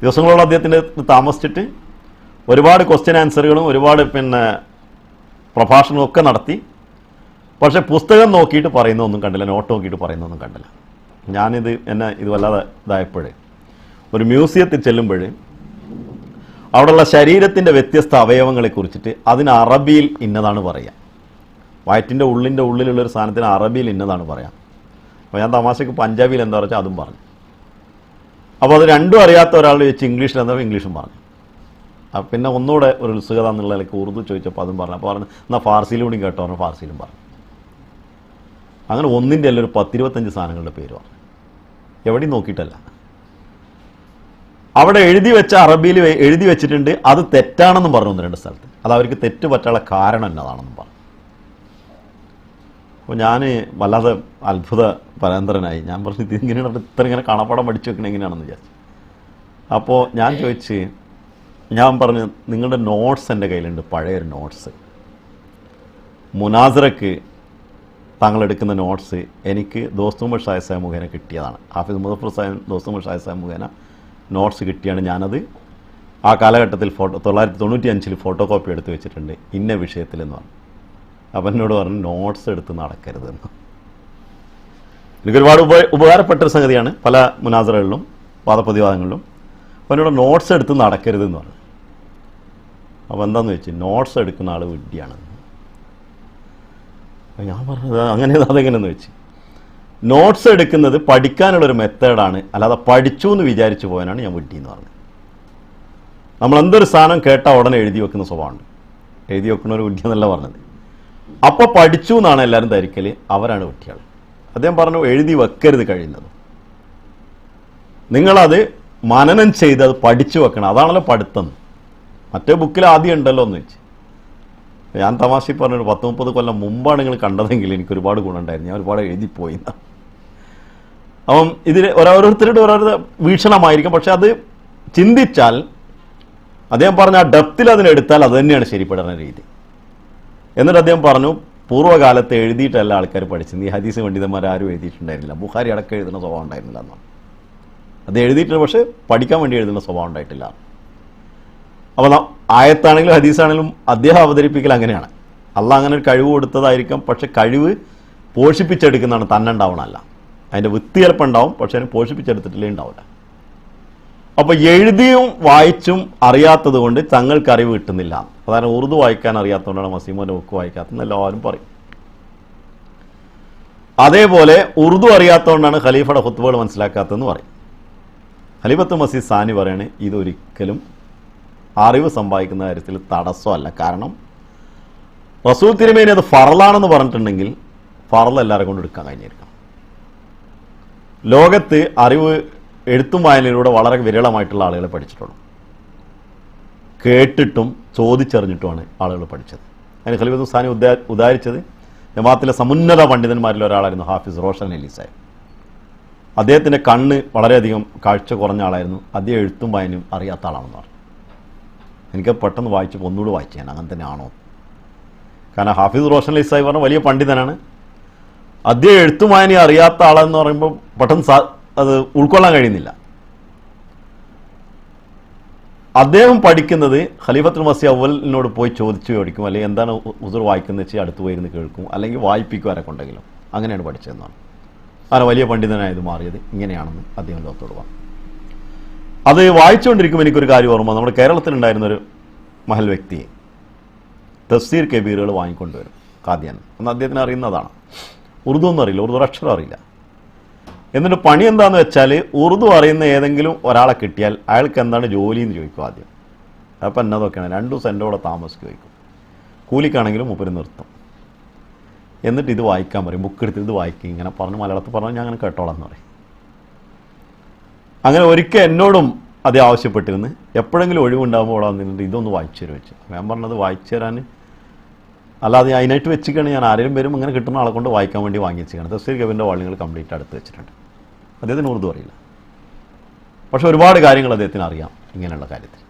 ദിവസങ്ങളോളം അദ്ദേഹത്തിൻ്റെ താമസിച്ചിട്ട് ഒരുപാട് ക്വസ്റ്റ്യൻ ആൻസറുകളും ഒരുപാട് പ്രഭാഷണവും ഒക്കെ നടത്തി. പക്ഷേ പുസ്തകം നോക്കിയിട്ട് പറയുന്നതൊന്നും കണ്ടില്ല, നോട്ട് നോക്കിയിട്ട് പറയുന്നതൊന്നും കണ്ടില്ല. എന്നെ ഇത് വല്ലാതെ ഇതായപ്പോഴേ ഒരു മ്യൂസിയത്തിൽ ചെല്ലുമ്പോൾ അവിടെയുള്ള ശരീരത്തിൻ്റെ വ്യത്യസ്ത അവയവങ്ങളെക്കുറിച്ചിട്ട് അതിന് അറബിയിൽ ഇന്നതാണ് പറയുക. വയറ്റിൻ്റെ ഉള്ളിലുള്ളൊരു സാധനത്തിന് അറബിയിൽ ഇന്നതാണ് പറയാം. അപ്പോൾ ഞാൻ തമാശയ്ക്ക് പഞ്ചാബിയിൽ എന്താ വെച്ചാൽ അതും പറഞ്ഞു. അപ്പോൾ അത് രണ്ടും അറിയാത്ത ഒരാൾ വെച്ച് ഇംഗ്ലീഷിൽ എന്താ ഇംഗ്ലീഷും പറഞ്ഞു. പിന്നെ ഒന്നുകൂടെ ഒരു ഉത്സുകത എന്നുള്ള നിലയ്ക്ക് ഉറുദു ചോദിച്ചപ്പോൾ അതും പറഞ്ഞു. അപ്പോൾ പറഞ്ഞു എന്നാൽ ഫാർസിയിലൂടെ കേട്ടോ പറഞ്ഞു. ഫാർസിയിലും പറഞ്ഞു. അങ്ങനെ ഒന്നിൻ്റെ അല്ല, ഒരു 10-25 സാധനങ്ങളുടെ പേര് പറഞ്ഞു. എവിടെയും നോക്കിയിട്ടല്ല. അവിടെ എഴുതി വെച്ച അറബിയിൽ എഴുതി വെച്ചിട്ടുണ്ട്, അത് തെറ്റാണെന്നും പറഞ്ഞു 1-2 സ്ഥലത്ത്. അത് അവർക്ക് തെറ്റ് പറ്റാനുള്ള കാരണം എന്നതാണെന്നും പറഞ്ഞു. അപ്പോൾ ഞാൻ വല്ലാതെ അത്ഭുത പരാന്തരനായി. ഞാൻ പറഞ്ഞു ഇതിങ്ങനെയാണ്, ഇങ്ങനെ കാണാപ്പാടം പഠിച്ചു വെക്കണേ എങ്ങനെയാണെന്ന് വിചാരിച്ചു. അപ്പോൾ ഞാൻ പറഞ്ഞു നിങ്ങളുടെ നോട്ട്സ് എൻ്റെ കയ്യിലുണ്ട്, പഴയൊരു നോട്ട്സ്. മുനാസറയ്ക്ക് താങ്കളെടുക്കുന്ന നോട്ട്സ് എനിക്ക് ദോസ്തുമർ ഷായ് സാഹിബ് മുഖേന കിട്ടിയതാണ്. ഹാഫിസ് മുസഫർ സാഹിബ് ദോസ്തുമർ ഷായ് സാഹിബ് മുഖേന നോട്ട്സ് കിട്ടിയാണ്. ഞാനത് ആ കാലഘട്ടത്തിൽ 1995 ഫോട്ടോ കോപ്പി എടുത്ത് വെച്ചിട്ടുണ്ട് ഇന്ന വിഷയത്തിലെന്ന് പറഞ്ഞു. അപ്പം എന്നോട് പറഞ്ഞു നോട്ട്സ് എടുത്ത് നടക്കരുതെന്ന്. എനിക്കൊരുപാട് ഉപകാരപ്പെട്ടൊരു സംഗതിയാണ് പല മുനാസറകളിലും വാദപ്രതിവാദങ്ങളിലും. അപ്പോൾ എന്നോട് നോട്ട്സ് എടുത്ത് നടക്കരുതെന്ന് പറഞ്ഞു. അപ്പോൾ എന്താണെന്ന് വെച്ച് നോട്ട്സ് എടുക്കുന്ന ആൾ വിഡ്ഢിയാണ്. ഞാൻ പറഞ്ഞത് അതെങ്ങനെയെന്ന് വെച്ച്, നോട്ട്സ് എടുക്കുന്നത് പഠിക്കാനുള്ളൊരു മെത്തേഡാണ്, അല്ലാതെ പഠിച്ചു എന്ന് വിചാരിച്ചു പോകാനാണ് ഞാൻ വിഡ്ഢി എന്ന് പറഞ്ഞത്. നമ്മൾ എന്തൊരു സാധനം കേട്ടാൽ ഉടനെ എഴുതി വെക്കുന്ന സ്വഭാവമുണ്ട്. എഴുതി വെക്കുന്ന ഒരു വിഡ്ഢി എന്നല്ല പറഞ്ഞത്. അപ്പോൾ പഠിച്ചു എന്നാണ് എല്ലാവരും ധരിക്കൽ, അവരാണ് വിഡ്ഢികൾ. അദ്ദേഹം പറഞ്ഞു എഴുതി വെക്കരുത് കഴിയുന്നത്. നിങ്ങളത് മനനം ചെയ്ത് അത് പഠിച്ചു വെക്കണം, അതാണല്ലോ പഠിത്തം. മറ്റേ ബുക്കിൽ ആദ്യം ഉണ്ടല്ലോ എന്ന് വെച്ച്. ഞാൻ തമാശ പറഞ്ഞൊരു 10-30 കൊല്ലം മുമ്പാണ് നിങ്ങൾ കണ്ടതെങ്കിൽ എനിക്ക് ഒരുപാട് ഗുണമുണ്ടായിരുന്നു. ഞാൻ ഒരുപാട് എഴുതിപ്പോയി. അപ്പം ഇതിൽ ഓരോരുത്തരുടെ ഓരോരുത്തർ വീക്ഷണമായിരിക്കും. പക്ഷെ അത് ചിന്തിച്ചാൽ, അദ്ദേഹം പറഞ്ഞ ആ ഡെപ്തിൽ അതിനെടുത്താൽ അത് തന്നെയാണ് ശരിപ്പെടുന്ന രീതി. എന്നിട്ട് അദ്ദേഹം പറഞ്ഞു പൂർവ്വകാലത്ത് എഴുതിയിട്ടല്ല ആൾക്കാർ പഠിച്ചത്. ഈ ഹദീസ് പണ്ഡിതന്മാരും എഴുതിയിട്ടുണ്ടായിരുന്നില്ല. ബുഖാരി അടക്കം എഴുതുന്ന സ്വഭാവം ഉണ്ടായിരുന്നില്ല എന്നാണ്. അത് എഴുതിയിട്ടുണ്ട്, പക്ഷേ പഠിക്കാൻ വേണ്ടി എഴുതുന്ന സ്വഭാവം ഉണ്ടായിട്ടില്ല. അപ്പോൾ ആയത്താണെങ്കിലും ഹദീസാണെങ്കിലും അദ്ദേഹം അവതരിപ്പിക്കൽ അങ്ങനെയാണ്. അള്ളാഹ് അങ്ങനെ ഒരു കഴിവ് കൊടുത്തതായിരിക്കാം, പക്ഷെ കഴിവ് പോഷിപ്പിച്ചെടുക്കുന്നതാണ്, തന്നെ ഉണ്ടാവണമല്ല. അതിൻ്റെ വിത്ത് ചിലപ്പോൾ ഉണ്ടാവും, പക്ഷെ അതിന് പോഷിപ്പിച്ചെടുത്തിട്ടില്ലേ ഉണ്ടാവില്ല. അപ്പോൾ എഴുതിയും വായിച്ചും അറിയാത്തത് കൊണ്ട് തങ്ങൾക്ക് അറിവ് കിട്ടുന്നില്ല. അതാണ് ഉറുദു വായിക്കാൻ അറിയാത്തതുകൊണ്ടാണ് മസീമോൻ്റെ ബുക്ക് വായിക്കാത്തതെന്ന് എല്ലാവരും പറയും. അതേപോലെ ഉറുദു അറിയാത്തതുകൊണ്ടാണ് ഖലീഫയുടെ ഖുത്ബകൾ മനസ്സിലാക്കാത്തതെന്ന് പറയും. ഖലീഫത്തുൽ മസീഹ് സാനി പറയാണ് ഇതൊരിക്കലും അറിവ് സമ്പാദിക്കുന്ന കാര്യത്തിൽ തടസ്സമല്ല. കാരണം റസൂൽ തിരുമേനി അത് ഫറലാണെന്ന് പറഞ്ഞിട്ടുണ്ടെങ്കിൽ ഫറൽ എല്ലാവരെ കൊണ്ട് എടുക്കാൻ കഴിഞ്ഞിരിക്കണം. ലോകത്ത് അറിവ് എഴുത്തും വായനയിലൂടെ വളരെ വിരളമായിട്ടുള്ള ആളുകളെ പഠിച്ചിട്ടുള്ളൂ. കേട്ടിട്ടും ചോദിച്ചറിഞ്ഞിട്ടുമാണ് ആളുകൾ പഠിച്ചത്. അതിന് ഖലീഫത്തുൽ സാനി ഉദാഹരിച്ചത് ജമാഅത്തിലെ സമുന്നത പണ്ഡിതന്മാരിൽ ഒരാളായിരുന്നു ഹാഫിസ് റോഷൻ അലി സാഹിബ്. അദ്ദേഹത്തിൻ്റെ കണ്ണ് വളരെയധികം കാഴ്ച കുറഞ്ഞ ആളായിരുന്നു. അദ്ദേഹം എഴുത്തും വായനയും അറിയാത്ത ആളാണെന്ന് പറഞ്ഞു. എനിക്ക് പെട്ടെന്ന് വായിച്ചപ്പോൾ ഒന്നുകൂടി വായിച്ചു ഞാൻ അങ്ങനെ തന്നെ ആണോ. കാരണം ഹാഫിസ് റോഷൻ അലി സാഹിബ് പറഞ്ഞ വലിയ പണ്ഡിതനാണ്. അദ്ദേഹം എഴുത്തും വായനയും അറിയാത്ത ആളെന്ന് പറയുമ്പോൾ പെട്ടെന്ന് അത് ഉൾക്കൊള്ളാൻ കഴിയുന്നില്ല. അദ്ദേഹം പഠിക്കുന്നത് ഖലീഫത്തുൽ മസീഹ് അവ്വലിനോട് പോയി ചോദിച്ചു പഠിക്കും, അല്ലെങ്കിൽ എന്താണ് ഹുസൂർ വായിക്കുന്നത് വെച്ചാൽ അടുത്ത് പോയിരുന്ന് കേൾക്കും, അല്ലെങ്കിൽ വായിപ്പിക്കുവാരെ കൊണ്ടെങ്കിലും അങ്ങനെയാണ് പഠിച്ചതെന്നാണ്. അങ്ങനെ വലിയ പണ്ഡിതനായത് മാറിയത് ഇങ്ങനെയാണെന്ന് അദ്ദേഹം ലോകത്തോട് പറഞ്ഞു. അത് വായിച്ചുകൊണ്ടിരിക്കുമ്പോൾ എനിക്കൊരു കാര്യം ഓർമ്മ. നമ്മുടെ കേരളത്തിലുണ്ടായിരുന്നൊരു മഹൽ വ്യക്തി തഫ്സീർ കബീറുകൾ വാങ്ങിക്കൊണ്ടുവരും ഖാദിയാൻ. അന്ന് അദ്ദേഹത്തിന് അറിയുന്നതാണ്. ഉറുദു ഒന്നും അറിയില്ല, ഉറുദു അക്ഷരം അറിയില്ല. എന്നിട്ട് പണി എന്താണെന്ന് വെച്ചാൽ ഉറുദു അറിയുന്ന ഏതെങ്കിലും ഒരാളെ കിട്ടിയാൽ അയാൾക്ക് എന്താണ് ജോലി എന്ന് ചോദിക്കും ആദ്യം. അപ്പം എന്നതൊക്കെയാണ് 2 ദിവസം എൻ്റെ കൂടെ താമസിക്കും ചോദിക്കും. കൂലിക്കാണെങ്കിലും മൂപ്പര് നിർത്തും. എന്നിട്ട് ഇത് വായിക്കാൻ പറയും, ബുക്ക് എടുത്ത് ഇത് വായിക്കും. ഇങ്ങനെ പറഞ്ഞ് മലയാളത്തിൽ പറഞ്ഞാൽ ഞാൻ അങ്ങനെ കേട്ടോളാം എന്ന് പറയും. അങ്ങനെ ഒരിക്കൽ എന്നോടും അത് ആവശ്യപ്പെട്ടിരുന്നു. എപ്പോഴെങ്കിലും ഒഴിവുണ്ടാകുമ്പോൾ അവിടെ വന്നിട്ട് ഇതൊന്ന് വായിച്ചു തരും വെച്ച്. ഞാൻ പറഞ്ഞത് വായിച്ചു തരാൻ അല്ലാതെ അതിനായിട്ട് വെച്ചിട്ടാണ് ഞാൻ ആരെങ്കിലും വരും ഇങ്ങനെ കിട്ടുന്ന ആളെ കൊണ്ട് വായിക്കാൻ വേണ്ടി വാങ്ങി വെച്ചിരിക്കുകയാണ്. തഫ്സീർ കബീറിൻ്റെ വാള്യങ്ങൾ കംപ്ലീറ്റ് അടുത്ത് വെച്ചിട്ടുണ്ട്. അദ്ദേഹത്തിന് ഉറുദു അറിയില്ല, പക്ഷെ ഒരുപാട് കാര്യങ്ങൾ അദ്ദേഹത്തിന് അറിയാം ഇങ്ങനെയുള്ള കാര്യത്തിൽ.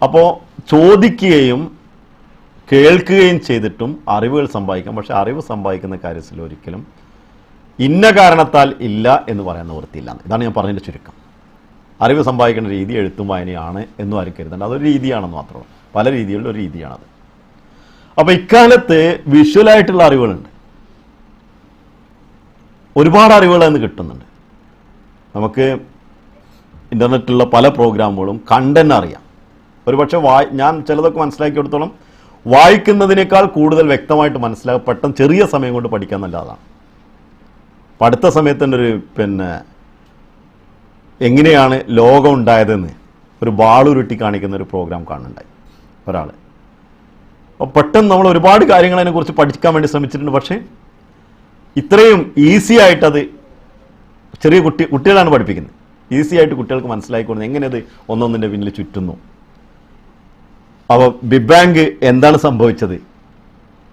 അപ്പോൾ ചോദിക്കുകയും കേൾക്കുകയും ചെയ്തിട്ടും അറിവുകൾ സമ്പാദിക്കാം. പക്ഷെ അറിവ് സമ്പാദിക്കുന്ന കാര്യത്തിൽ ഒരിക്കലും ഇന്ന കാരണത്താൽ ഇല്ല എന്ന് പറയാൻ നിവൃത്തിയില്ല. ഇതാണ് ഞാൻ പറഞ്ഞതിൻ്റെ ചുരുക്കം. അറിവ് സമ്പാദിക്കേണ്ട രീതി എഴുത്തും വായനയാണ് എന്നും ആരും കരുതണ്ട. അതൊരു രീതിയാണെന്ന് മാത്രമേ, പല രീതികളിലും ഒരു രീതിയാണത്. അപ്പോൾ ഇക്കാലത്ത് വിഷ്വലായിട്ടുള്ള അറിവുകളുണ്ട്, ഒരുപാട് അറിവുകൾ എന്ന് കിട്ടുന്നുണ്ട്. നമുക്ക് ഇൻ്റർനെറ്റിലുള്ള പല പ്രോഗ്രാമുകളും കണ്ടന്റ് അറിയാം. ഒരുപക്ഷെ ഞാൻ ചിലതൊക്കെ മനസ്സിലാക്കിയെടുത്തോളം വായിക്കുന്നതിനേക്കാൾ കൂടുതൽ വ്യക്തമായിട്ട് മനസ്സിലാക്കാൻ പെട്ടെന്ന് ചെറിയ സമയം കൊണ്ട് പഠിക്കാൻ നല്ലതാണ്. അപ്പം അടുത്ത സമയത്തിൻ്റെ ഒരു എങ്ങനെയാണ് ലോകം ഉണ്ടായതെന്ന് ഒരു ബാളുരുട്ടി കാണിക്കുന്ന ഒരു പ്രോഗ്രാം കാണുന്നുണ്ടായി ഒരാൾ. അപ്പോൾ പെട്ടെന്ന് നമ്മൾ ഒരുപാട് കാര്യങ്ങൾ അതിനെക്കുറിച്ച് പഠിക്കാൻ വേണ്ടി ശ്രമിച്ചിട്ടുണ്ട്. പക്ഷേ ഇത്രയും ഈസി ആയിട്ടത് ചെറിയ കുട്ടികളാണ് പഠിപ്പിക്കുന്നത്. ഈസി ആയിട്ട് കുട്ടികൾക്ക് മനസ്സിലാക്കിക്കൊടുക്കുന്നത് എങ്ങനെ അത് ഒന്നൊന്നിൻ്റെ പിന്നിൽ ചുറ്റുന്നു. അപ്പോൾ ബിഗ് ബാങ്ക് എന്താണ് സംഭവിച്ചത്,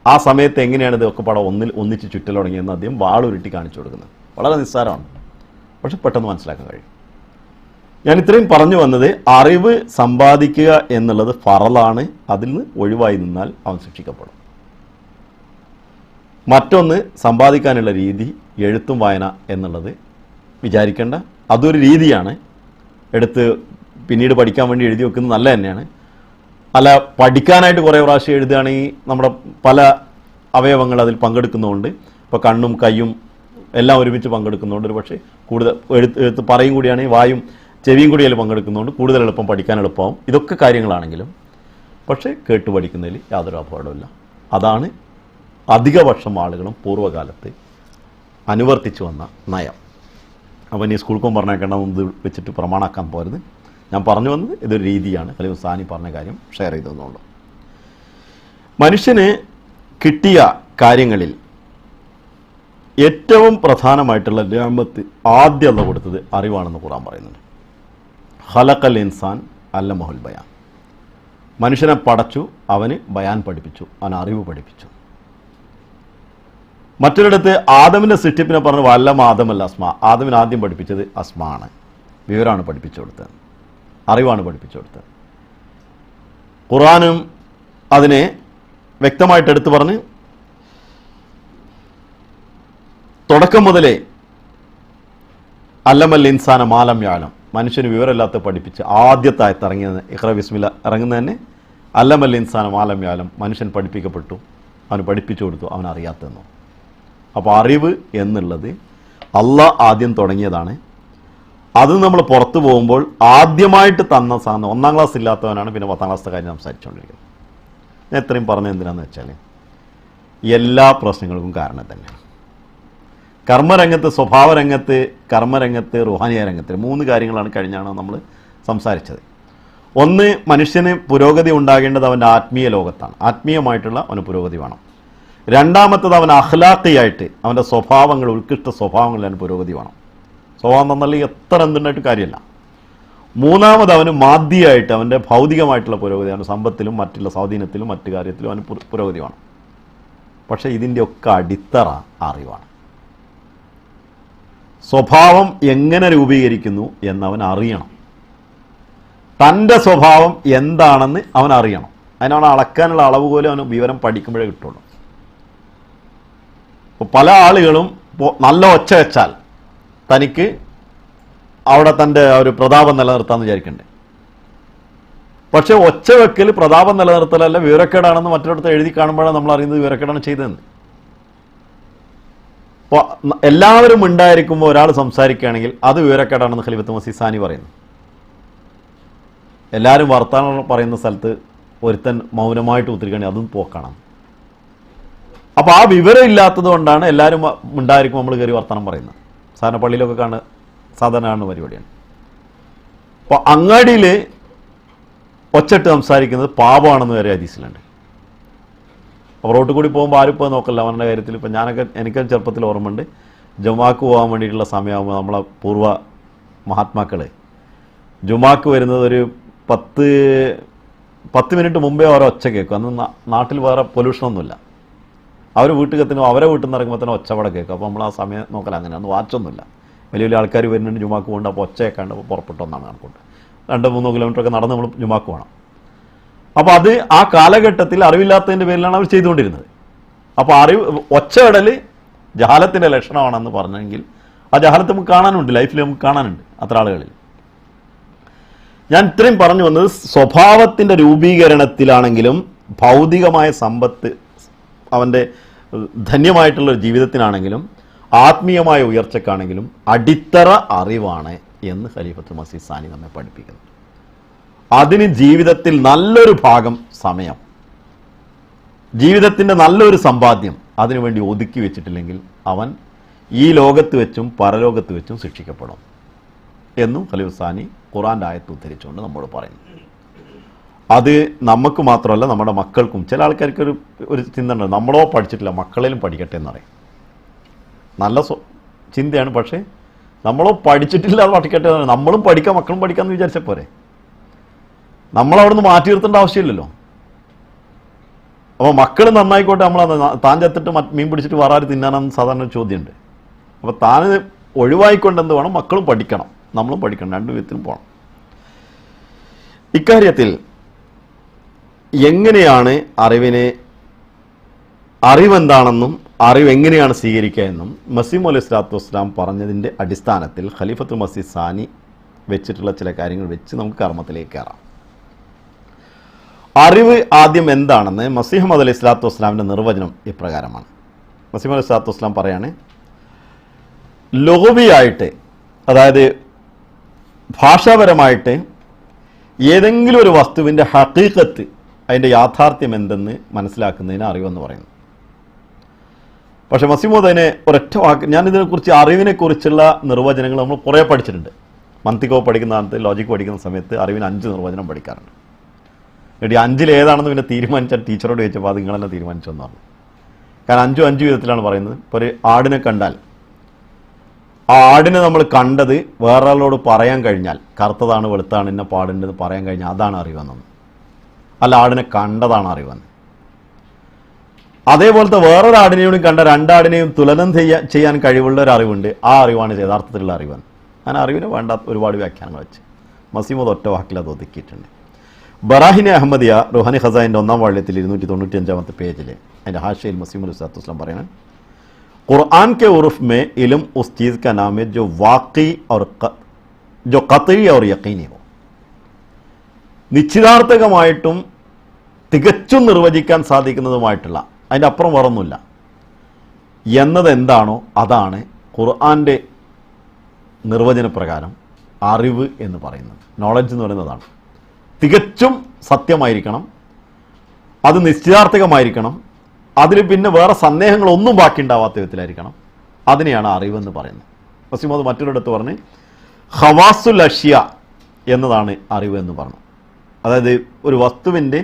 ആ സമയത്ത് എങ്ങനെയാണ് ഇതൊക്കെ പടം ഒന്നിച്ച് ചുറ്റൽ തുടങ്ങിയെന്ന് അദ്ദേഹം വാളുരുട്ടി കാണിച്ചു കൊടുക്കുന്നത്. വളരെ നിസ്സാരമാണ്, പക്ഷെ പെട്ടെന്ന് മനസ്സിലാക്കാൻ കഴിയും. ഞാൻ ഇത്രയും പറഞ്ഞു വന്നത് അറിവ് സമ്പാദിക്കുക എന്നുള്ളത് ഫറലാണ്. അതിൽ നിന്ന് ഒഴിവായി നിന്നാൽ അവൻ ശിക്ഷിക്കപ്പെടും. മറ്റൊന്ന് സമ്പാദിക്കാനുള്ള രീതി എഴുത്തും വായന എന്നുള്ളത് വിചാരിക്കേണ്ട, അതൊരു രീതിയാണ്. എടുത്ത് പിന്നീട് പഠിക്കാൻ വേണ്ടി എഴുതി വെക്കുന്നത് നല്ല തന്നെയാണ്. അല്ല, പഠിക്കാനായിട്ട് കുറേ പ്രാവശ്യം എഴുതുകയാണെങ്കിൽ നമ്മുടെ പല അവയവങ്ങൾ അതിൽ പങ്കെടുക്കുന്നതുകൊണ്ട്, ഇപ്പോൾ കണ്ണും കൈയും എല്ലാം ഒരുമിച്ച് പങ്കെടുക്കുന്നതുകൊണ്ട് ഒരു പക്ഷേ കൂടുതൽ എഴുത്ത് പറയും കൂടിയാണെങ്കിൽ വായും ചെവിയും കൂടി അതിൽ പങ്കെടുക്കുന്നതുകൊണ്ട് കൂടുതൽ എളുപ്പം പഠിക്കാൻ എളുപ്പമാവും. ഇതൊക്കെ കാര്യങ്ങളാണെങ്കിലും പക്ഷേ കേട്ട് പഠിക്കുന്നതിൽ യാതൊരു അപകടമില്ല. അതാണ് അധികപക്ഷം ആളുകളും പൂർവ്വകാലത്ത് അനുവർത്തിച്ചു വന്ന നയം. അപ്പോൾ ഇനി സ്കൂൾക്കും പറഞ്ഞേക്കണം ഇത് വെച്ചിട്ട് പ്രമാണാക്കാൻ പോരുത്. ഞാൻ പറഞ്ഞു വന്നത് ഇതൊരു രീതിയാണ്. അല്ലെങ്കിൽ സാനി പറഞ്ഞ കാര്യം ഷെയർ ചെയ്തതെന്നുള്ളൂ. മനുഷ്യന് കിട്ടിയ കാര്യങ്ങളിൽ ഏറ്റവും പ്രധാനമായിട്ടുള്ള നിഅമത്ത് ആദ്യം അല്ലാഹു കൊടുത്തത് അറിവാണെന്ന് ഖുർആൻ പറയുന്നുണ്ട്. ഖലഖൽ ഇൻസാൻ അല്ലമഹുൽ ബയാൻ. മനുഷ്യനെ പടച്ചു, അവന് ബയാൻ പഠിപ്പിച്ചു, അവൻ അറിവ് പഠിപ്പിച്ചു. മറ്റൊരിടത്ത് ആദമിൻ്റെ സൃഷ്ടിപ്പിനെ പറഞ്ഞു വല്ലം ആദമല്ല അസ്മ. ആദമിന് ആദ്യം പഠിപ്പിച്ചത് അസ്മാണ്, വിവരമാണ് പഠിപ്പിച്ചു കൊടുത്തത്, അറിവാണ് പഠിപ്പിച്ചു കൊടുത്തത്. ഖുർആനും അതിനെ വ്യക്തമായിട്ട് എടുത്തു പറഞ്ഞ് തുടക്കം മുതലേ അല്ലമൽ ഇൻസാന മാലം യാലം, മനുഷ്യന് വിവരമില്ലാത്ത പഠിപ്പിച്ച് ആദ്യത്തെ ആയത്ത് ഇറങ്ങിയത് ഇഖ്റ ബിസ്മില്ല ഇറങ്ങുന്നത് തന്നെ അല്ലമൽ ഇൻസാന മാലം യാലം, മനുഷ്യൻ പഠിപ്പിക്കപ്പെട്ടു, അവന് പഠിപ്പിച്ചു കൊടുത്തു, അവൻ അറിയാത്തെന്നോ. അപ്പോൾ അറിവ് എന്നുള്ളത് അള്ളാഹ് ആദ്യം തുടങ്ങിയതാണ്. അത് നമ്മൾ പുറത്തു പോകുമ്പോൾ ആദ്യമായിട്ട് തന്ന സാധനം 1-ാം ക്ലാസ് ഇല്ലാത്തവനാണ് പിന്നെ 10-ാം ക്ലാസ്സിലെ കാര്യം സംസാരിച്ചുകൊണ്ടിരിക്കുന്നത്. ഞാൻ ഇത്രയും പറഞ്ഞത് എന്തിനാണെന്ന് വെച്ചാൽ എല്ലാ പ്രശ്നങ്ങൾക്കും കാരണം തന്നെയാണ്. കർമ്മരംഗത്ത്, സ്വഭാവരംഗത്ത്, കർമ്മരംഗത്ത്, റുഹാനിയ രംഗത്ത് 3 കാര്യങ്ങളാണ് കഴിഞ്ഞാണ് നമ്മൾ സംസാരിച്ചത്. ഒന്ന്, മനുഷ്യന് പുരോഗതി ഉണ്ടാകേണ്ടത് അവൻ്റെ ആത്മീയ ലോകത്താണ്. ആത്മീയമായിട്ടുള്ള അവന് പുരോഗതി വേണം. രണ്ടാമത്തത് അവൻ അഖ്ലാഖിയായിട്ട് അവൻ്റെ സ്വഭാവങ്ങൾ, ഉത്കൃഷ്ട സ്വഭാവങ്ങളിൽ അവന് പുരോഗതി വേണം. സ്വഭാവം തന്നാൽ എത്ര എന്തുണ്ടായിട്ട് കാര്യമല്ല. മൂന്നാമത് അവന് മാധ്യമായിട്ട് അവൻ്റെ ഭൗതികമായിട്ടുള്ള പുരോഗതിയാണ്, സമ്പത്തിലും മറ്റുള്ള സ്വാധീനത്തിലും മറ്റു കാര്യത്തിലും അവന് പുരോഗതിയാണ്. പക്ഷേ ഇതിൻ്റെയൊക്കെ അടിത്തറ അറിവാണ്. സ്വഭാവം എങ്ങനെ രൂപീകരിക്കുന്നു എന്നവൻ അറിയണം. തൻ്റെ സ്വഭാവം എന്താണെന്ന് അവൻ അറിയണം. അതിനാണ് അളക്കാനുള്ള അളവ് പോലും അവന് വിവരം പഠിക്കുമ്പോഴേ കിട്ടുള്ളൂ. ഇപ്പോൾ പല ആളുകളും നല്ല ഒച്ച വെച്ചാൽ തനിക്ക് അവിടെ തൻ്റെ ഒരു പ്രതാപം നിലനിർത്താമെന്ന് വിചാരിക്കണ്ടേ. പക്ഷേ ഒച്ച വെക്കൽ പ്രതാപം നിലനിർത്തലല്ല, വിവരക്കേടാണെന്ന് മറ്റൊരിടത്ത് എഴുതി കാണുമ്പോഴാണ് നമ്മൾ അറിയുന്നത് വിവരക്കേടാണ് ചെയ്തതെന്ന്. അപ്പോൾ എല്ലാവരും ഉണ്ടായിരിക്കുമ്പോൾ ഒരാൾ സംസാരിക്കുകയാണെങ്കിൽ അത് വിവരക്കേടാണെന്ന് ഖലീഫത്ത് മസീഹ് സാനി പറയുന്നു. എല്ലാവരും വർത്താനം പറയുന്ന സ്ഥലത്ത് ഒരുത്തൻ മൗനമായിട്ട് ഉത്തരിക്കുകയാണെങ്കിൽ അതും പോക്കാണ്. അപ്പോൾ ആ വിവരം ഇല്ലാത്തത് കൊണ്ടാണ് എല്ലാവരും ഉണ്ടായിരിക്കും നമ്മൾ കയറി വർത്തമാനം പറയുന്നത്. സാധാരണ പള്ളിയിലൊക്കെ സാധാരണ കാണുന്ന പരിപാടിയാണ്. അപ്പോൾ അങ്ങാടിയിൽ ഒച്ചട്ട് സംസാരിക്കുന്നത് പാപമാണെന്ന് വരെ ഹദീസിലുണ്ട്. അപ്പോൾ റോട്ടിൽ കൂടി പോകുമ്പോൾ ആരും ഇപ്പോൾ നോക്കല്ല അവരുടെ കാര്യത്തിൽ. ഇപ്പം എനിക്ക് ചെറുപ്പത്തിൽ ഓർമ്മയുണ്ട്, ജുമാക്ക് പോകാൻ വേണ്ടിയിട്ടുള്ള സമയമാകുമ്പോൾ നമ്മളെ പൂർവ്വ മഹാത്മാക്കൾ ജുമാക്ക് വരുന്നത് ഒരു 10 മിനിറ്റ് മുമ്പേ ഓരോ ഒച്ച കേൾക്കും. അന്ന് നാട്ടിൽ വേറെ പൊല്യൂഷനൊന്നുമില്ല. അവർ വീട്ടിലെത്തിനും അവരെ വീട്ടിൽ നിന്ന് ഇറങ്ങുമ്പോൾ തന്നെ ഒച്ചവടെ കേൾക്കും. അപ്പോൾ നമ്മൾ ആ സമയം നോക്കല, അങ്ങനെ അന്ന് വാച്ചൊന്നുമില്ല. വലിയ വലിയ ആൾക്കാർ വരുന്നുണ്ട് ജുമാക്ക് പോകുന്നുണ്ട്. അപ്പോൾ ഒച്ച കേൾക്കാണ്ട് അപ്പോൾ പുറപ്പെട്ടൊന്നാണ് കണക്കൂട്ട്. 2-3 കിലോമീറ്ററൊക്കെ നടന്ന് നമ്മൾ ജുമാക്ക് പോകണം. അപ്പോൾ അത് ആ കാലഘട്ടത്തിൽ അറിവില്ലാത്തതിൻ്റെ പേരിലാണ് അവർ ചെയ്തുകൊണ്ടിരുന്നത്. അപ്പോൾ ഒച്ചയിടൽ ജഹാലത്തിൻ്റെ ലക്ഷണമാണെന്ന് പറഞ്ഞെങ്കിൽ ആ ജഹാലത്ത് നമുക്ക് കാണാനുണ്ട്, ലൈഫിൽ നമുക്ക് കാണാനുണ്ട് അത്ര ആളുകളിൽ. ഞാൻ ഇത്രയും പറഞ്ഞു വന്നത് സ്വഭാവത്തിൻ്റെ രൂപീകരണത്തിലാണെങ്കിലും ഭൗതികമായ സമ്പത്ത് അവൻ്റെ ധന്യമായിട്ടുള്ള ജീവിതത്തിനാണെങ്കിലും ആത്മീയമായ ഉയർച്ചക്കാണെങ്കിലും അടിത്തറ അറിവാണ് എന്ന് ഖലീഫത്തുൽ മസീഹ് സാനി നമ്മെ പഠിപ്പിക്കുന്നു. അതിന് ജീവിതത്തിൽ നല്ലൊരു ഭാഗം സമയം, ജീവിതത്തിൻ്റെ നല്ലൊരു സമ്പാദ്യം അതിനുവേണ്ടി ഒതുക്കി വെച്ചിട്ടില്ലെങ്കിൽ അവൻ ഈ ലോകത്ത് വെച്ചും പരലോകത്ത് വെച്ചും ശിക്ഷിക്കപ്പെടും എന്നും ഖലീഫത്തുൽ സാനി ഖുർആൻ്റെ ആയത്ത് ഉദ്ധരിച്ചുകൊണ്ട് നമ്മോട് പറയുന്നു. അത് നമുക്ക് മാത്രമല്ല നമ്മുടെ മക്കൾക്കും. ചില ആൾക്കാർക്ക് ഒരു ചിന്ത ഉണ്ട്, നമ്മളോ പഠിച്ചിട്ടില്ല മക്കളേലും പഠിക്കട്ടെ എന്നറിയാം. നല്ല ചിന്തയാണ്. പക്ഷേ നമ്മളോ പഠിച്ചിട്ടില്ല അത് പഠിക്കട്ടെ, നമ്മളും പഠിക്കാം മക്കളും പഠിക്കാമെന്ന് വിചാരിച്ച പോരെ. നമ്മളവിടെ നിന്ന് മാറ്റി നിർത്തേണ്ട ആവശ്യമില്ലല്ലോ. അപ്പോൾ മക്കൾ നന്നായിക്കോട്ടെ, നമ്മൾ താൻ ചത്തിട്ട് മീൻ പിടിച്ചിട്ട് വേറെ തിന്നാനെന്ന് സാധാരണ ചോദ്യമുണ്ട്. അപ്പോൾ താൻ ഒഴിവായിക്കൊണ്ട് എന്ത് വേണം, മക്കളും പഠിക്കണം നമ്മളും പഠിക്കണം, രണ്ടു വിധത്തിലും പോകണം. ഇക്കാര്യത്തിൽ എങ്ങനെയാണ് അറിവെന്താണെന്നും അറിവ് എങ്ങനെയാണ് സ്വീകരിക്കുക എന്നും മസീഹ് അലൈഹി സ്വലാത്തു വസ്സലാം പറഞ്ഞതിൻ്റെ അടിസ്ഥാനത്തിൽ ഖലീഫത്തുൽ മസീഹ് സാനി വെച്ചിട്ടുള്ള ചില കാര്യങ്ങൾ വെച്ച് നമുക്ക് കർമ്മത്തിലേക്ക് കയറാം. അറിവ് ആദ്യം എന്താണെന്ന് മസീഹ് അലൈഹി സ്വലാത്തു വസ്സലാമിൻ്റെ നിർവചനം ഇപ്രകാരമാണ്. മസീഹ് അലൈഹി സ്വലാത്തു വസ്സലാം പറയാണ്, ലഘുവിയായിട്ട്, അതായത് ഭാഷാപരമായിട്ട് ഏതെങ്കിലും ഒരു വസ്തുവിൻ്റെ ഹഖീഖത്ത്, അതിൻ്റെ യാഥാർത്ഥ്യം എന്തെന്ന് മനസ്സിലാക്കുന്നതിന് അറിവെന്ന് പറയുന്നു. പക്ഷേ മസീഹ് അതിനെ ഒരൊറ്റ വാക്ക്, ഞാനിതിനെക്കുറിച്ച് അറിവിനെക്കുറിച്ചുള്ള നിർവചനങ്ങൾ നമ്മൾ കുറേ പഠിച്ചിട്ടുണ്ട്. മന്തിക്കോ പഠിക്കുന്ന കാലത്ത്, ലോജിക്ക് പഠിക്കുന്ന സമയത്ത് അറിവിന് 5 നിർവചനം പഠിക്കാറുണ്ട്. എന്നിട്ട് 5 ഏതാണെന്ന് പിന്നെ തീരുമാനിച്ചാൽ ടീച്ചറോട് ചോദിച്ചപ്പോൾ അത് നിങ്ങളെന്നെ തീരുമാനിച്ചെന്ന് പറഞ്ഞു. കാരണം 5 വിധത്തിലാണ് പറയുന്നത്. ഇപ്പോൾ ഒരു ആടിനെ കണ്ടാൽ ആ ആടിനെ നമ്മൾ കണ്ടത് വേറൊരാളോട് പറയാൻ കഴിഞ്ഞാൽ, കറുത്തതാണ് വെളുത്താണ് ഇന്ന പാടുണ്ടെന്ന് പറയാൻ കഴിഞ്ഞാൽ അതാണ് അറിവെന്നത്. അല്ല, ആടിനെ കണ്ടതാണ് അറിവെന്ന്. അതേപോലത്തെ വേറൊരു ആടിനെയും കണ്ട 2 ആടിനെയും തുലനം ചെയ്യാൻ കഴിവുള്ള ഒരു അറിവുണ്ട്. ആ അറിവാണ് യഥാർത്ഥത്തിലുള്ള അറിവെന്ന്. അങ്ങനെ അറിവിന് വേണ്ട ഒരുപാട് വ്യാഖ്യാനങ്ങൾ വെച്ച് മസീഹ് ഒറ്റ വാക്കിൽ അത് ഒതുക്കിയിട്ടുണ്ട്. ബറാഹിനെ അഹമ്മദിയ റുഹാനി ഖസായിൻ്റെ 1-ാം വാള്യത്തിൽ 295-ാമത്തെ പേജിൽ അതിൻ്റെ ഹാഷയിൽ മസീഹ് അലൈഹി സ്വലാത്തു വസ്സലാം പറയണം, ഖുർആൻ के उर्फ में इल्म उस चीज़ का नाम है जो वाकई और जो ഖത്ഈ और യഖീനി हो. നിശ്ചിതാർത്ഥകമായിട്ടും തികച്ചും നിർവചിക്കാൻ സാധിക്കുന്നതുമായിട്ടുള്ള, അതിൻ്റെ അപ്പുറം വേറൊന്നുമില്ല എന്നത് എന്താണോ അതാണ് ഖുർആൻ്റെ നിർവചനപ്രകാരം അറിവ് എന്ന് പറയുന്നത്. നോളജ് എന്ന് പറയുന്നതാണ്. തികച്ചും സത്യമായിരിക്കണം, അത് നിശ്ചിതാർത്ഥകമായിരിക്കണം, അതിൽ പിന്നെ വേറെ സന്ദേഹങ്ങളൊന്നും ബാക്കി ഉണ്ടാവാത്ത വിധത്തിലായിരിക്കണം. അതിനെയാണ് അറിവെന്ന് പറയുന്നത്. മസീഹ് മറ്റൊരിടത്ത് പറഞ്ഞ് ഖവാസുൽ അഷ്യ എന്നതാണ് അറിവ് എന്ന് പറഞ്ഞു. അതായത് ഒരു വസ്തുവിൻ്റെ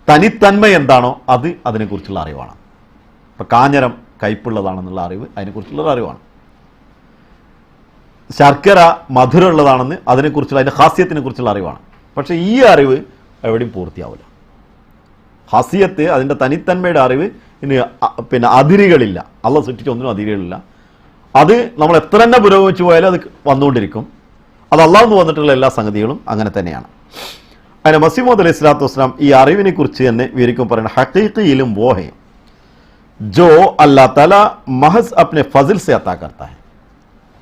തനിത്തന്മ എന്താണോ അത് അതിനെക്കുറിച്ചുള്ള അറിവാണ്. ഇപ്പോൾ കാഞ്ഞിരം കയ്പുള്ളതാണെന്നുള്ള അറിവ് അതിനെക്കുറിച്ചുള്ള അറിവാണ്. ശർക്കര മധുരമുള്ളതാണെന്ന് അതിനെക്കുറിച്ചുള്ള അതിൻ്റെ ഹാസ്യത്തിനെ കുറിച്ചുള്ള അറിവാണ്. പക്ഷേ ഈ അറിവ് എവിടെയും പൂർത്തിയാവില്ല. ഹാസ്യത്ത് അതിൻ്റെ തനിത്തന്മയുടെ അറിവ് പിന്നെ അതിരുകളില്ല. അള്ളാഹു സൃഷ്ടിച്ച ഒന്നിനും അതിരുകളില്ല. അത് നമ്മൾ എത്ര തന്നെ പുരോഗമിച്ചു പോയാലും അത് വന്നുകൊണ്ടിരിക്കും. അത് അള്ളാഹു വന്നിട്ടുള്ള എല്ലാ സംഗതികളും അങ്ങനെ തന്നെയാണ്. അതിന് മസീഹ് മൗഊദ് അലൈഹി സ്വലാത്തു വസ്സലാം ഈ അറിവിനെ കുറിച്ച് തന്നെ വിവരിക്കും പറയുന്നത് ഹഖീഖിലും वो है जो अल्लाह ताला महज अपने फजल से अता करता है.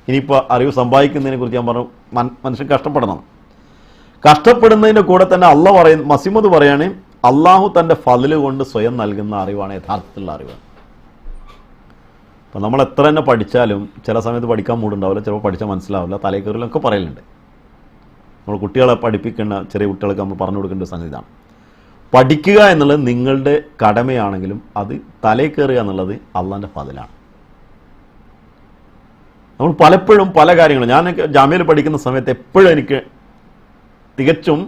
ഇനിയിപ്പോൾ അറിവ് സമ്പാദിക്കുന്നതിനെ കുറിച്ച് ഞാൻ പറഞ്ഞു, മനുഷ്യൻ കഷ്ടപ്പെടണം. കഷ്ടപ്പെടുന്നതിൻ്റെ കൂടെ തന്നെ മസീഹ് മൗഊദ് പറയാണ് അള്ളാഹു തൻ്റെ ഫദ്ല് കൊണ്ട് സ്വയം നൽകുന്ന അറിവാണ് യഥാർത്ഥത്തിലുള്ള അറിവ്. അപ്പോൾ നമ്മൾ എത്ര തന്നെ പഠിച്ചാലും ചില സമയത്ത് പഠിക്കാൻ മൂടുണ്ടാവില്ല, ചിലപ്പോൾ പഠിച്ചാൽ മനസ്സിലാവില്ല, തലക്കറിലൊക്കെ പറയലുണ്ട്. നമ്മൾ കുട്ടികളെ പഠിപ്പിക്കേണ്ട ചെറിയ കുട്ടികൾക്ക് നമ്മൾ പറഞ്ഞു കൊടുക്കേണ്ട സംഗതി ഇതാണ്. പഠിക്കുക എന്നുള്ളത് നിങ്ങളുടെ കടമയാണെങ്കിലും അത് തലയിൽ കയറുക എന്നുള്ളത് അള്ളാൻ്റെ ഫദ്ലാണ്. നമ്മൾ പലപ്പോഴും പല കാര്യങ്ങളും, ഞാൻ ജാമ്യയിൽ പഠിക്കുന്ന സമയത്ത് എപ്പോഴും എനിക്ക് തികച്ചും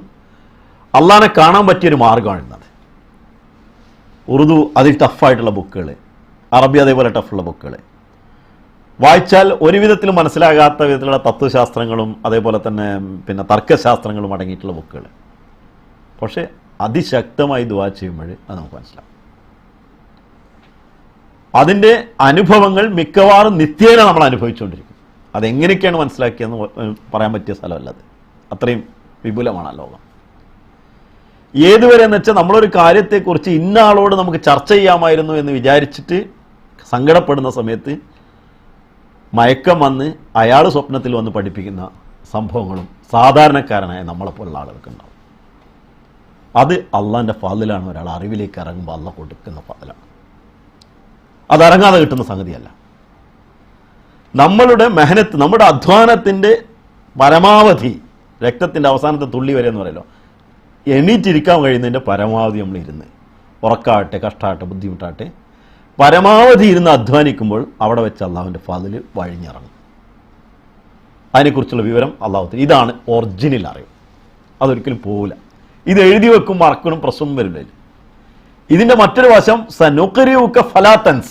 അള്ളാനെ കാണാൻ പറ്റിയൊരു മാർഗ്ഗമാണ് ഇന്നത്. ഉറുദു അതിൽ ടഫായിട്ടുള്ള ബുക്കുകൾ, അറബി അതേപോലെ ടഫുള്ള ബുക്കുകൾ വായിച്ചാൽ ഒരുവിധത്തിലും മനസ്സിലാകാത്ത വിധത്തിലുള്ള തത്വശാസ്ത്രങ്ങളും അതേപോലെ തന്നെ പിന്നെ തർക്കശാസ്ത്രങ്ങളും അടങ്ങിയിട്ടുള്ള ബുക്കുകൾ. പക്ഷേ അതിശക്തമായി ദുആ ചെയ്യുമ്പോൾ അത് നമുക്ക് മനസ്സിലാവും. അതിൻ്റെ അനുഭവങ്ങൾ മിക്കവാറും നിത്യേന നമ്മൾ അനുഭവിച്ചുകൊണ്ടിരിക്കും. അതെങ്ങനെയൊക്കെയാണ് മനസ്സിലാക്കിയെന്ന് പറയാൻ പറ്റിയ സ്ഥലമല്ല അത്. അത്രയും വിപുലമാണ് ആ ലോകം. ഏതുവരെ എന്ന് വെച്ചാൽ നമ്മളൊരു കാര്യത്തെക്കുറിച്ച് ഇന്ന ആളോട് നമുക്ക് ചർച്ച ചെയ്യാമായിരുന്നു എന്ന് വിചാരിച്ചിട്ട് സങ്കടപ്പെടുന്ന സമയത്ത് മയക്കം വന്ന് അയാൾ സ്വപ്നത്തിൽ വന്ന് പഠിപ്പിക്കുന്ന സംഭവങ്ങളും സാധാരണക്കാരനായ നമ്മളെപ്പോലുള്ള ആളുകൾക്ക് ഉണ്ടാവും. അത് അള്ളാൻ്റെ ഫദ്ലാണ്. ഒരാൾ അറിവിലേക്ക് ഇറങ്ങുമ്പോൾ അള്ളാഹ് കൊടുക്കുന്ന ഫദ്ലാണ്. അതറങ്ങാതെ കിട്ടുന്ന സംഗതിയല്ല. നമ്മളുടെ മെഹനത്ത്, നമ്മുടെ അധ്വാനത്തിൻ്റെ പരമാവധി, രക്തത്തിൻ്റെ അവസാനത്തെ തുള്ളി വരെ എന്ന് പറയല്ലോ, എണീറ്റിരിക്കാൻ കഴിയുന്നതിൻ്റെ പരമാവധി നമ്മൾ ഇരുന്ന്, ഉറക്കാട്ടെ കഷ്ടമാട്ടെ ബുദ്ധിമുട്ടാട്ടെ, പരമാവധി ഇരുന്ന് അധ്വാനിക്കുമ്പോൾ അവിടെ വെച്ച് അള്ളാഹുവിൻ്റെ ഫദ്ല് വഴിഞ്ഞിറങ്ങും. അതിനെക്കുറിച്ചുള്ള വിവരം അള്ളാഹു, ഇതാണ് ഒറിജിനൽ അറിവ്. അതൊരിക്കലും പോവില്ല. ഇത് എഴുതി വെക്കും മറക്കണം, പ്രശ്നം വരില്ല. ഇതിൻ്റെ മറ്റൊരു വശം സനുഖരിയുക ഫലാ തൻസ,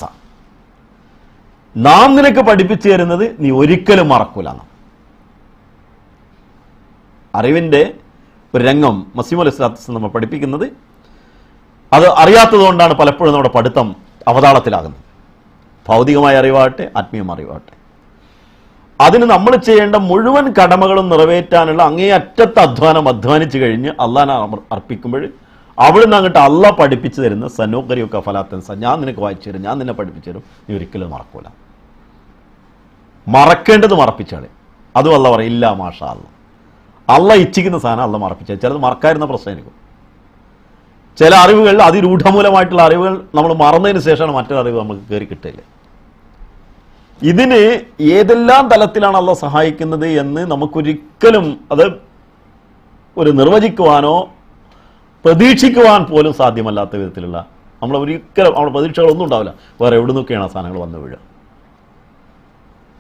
നാം നിനക്ക് പഠിപ്പിച്ചു തരുന്നത് നീ ഒരിക്കലും മറക്കൂല. അറിവിൻ്റെ ഒരു രംഗം മസീഹ് അലൈഹി സ്വലാത്തു വസ്സലാം നമ്മൾ പഠിപ്പിക്കുന്നത്, അത് അറിയാത്തത് കൊണ്ടാണ് പലപ്പോഴും നമ്മുടെ പഠിത്തം അവതാളത്തിലാകുന്നത്. ഭൗതികമായ അറിവാകട്ടെ ആത്മീയമായ അറിവാകട്ടെ, അതിന് നമ്മൾ ചെയ്യേണ്ട മുഴുവൻ കടമകളും നിറവേറ്റാനുള്ള അങ്ങേയറ്റത്തെ അധ്വാനിച്ചു കഴിഞ്ഞ് അള്ളാഹനെ അർപ്പിക്കുമ്പോൾ അവിടുന്ന് അങ്ങോട്ട് അള്ളാഹ് പഠിപ്പിച്ചു തരുന്ന സനൂഖരിയുക ഫലാ തൻസ, ഞാൻ നിനക്ക് വായിച്ചു തരും, ഞാൻ നിന്നെ പഠിപ്പിച്ചു തരും, നീ ഒരിക്കലും മറക്കൂല. മറക്കേണ്ടത് മറപ്പിച്ചാളെ. അതും അള്ളാഹ് പറയും ഇല്ല മാഷാ അള്ളാഹ്. അള്ളാഹ് ഇച്ഛിക്കുന്ന സാധനം അള്ളാഹ് മറപ്പിച്ചാൽ ചിലത് മറക്കായിരുന്ന പ്രശ്നമായിരിക്കും. ചില അറിവുകൾ, അതിരൂഢമൂലമായിട്ടുള്ള അറിവുകൾ നമ്മൾ മറന്നതിന് ശേഷമാണ് മറ്റൊരു അറിവ് നമുക്ക് കയറി കിട്ടില്ല. ഇതിന് ഏതെല്ലാം തലത്തിലാണ് അള്ളാഹ് സഹായിക്കുന്നത് എന്ന് നമുക്കൊരിക്കലും അത് ഒരു നിർവചിക്കുവാനോ പ്രതീക്ഷിക്കുവാൻ പോലും സാധ്യമല്ലാത്ത വിധത്തിലുള്ള, ഒരിക്കലും നമ്മുടെ പ്രതീക്ഷകളൊന്നും ഉണ്ടാവില്ല. വേറെ എവിടെ നിന്നൊക്കെയാണ് ആ സാധനങ്ങൾ വന്നു വീഴുക.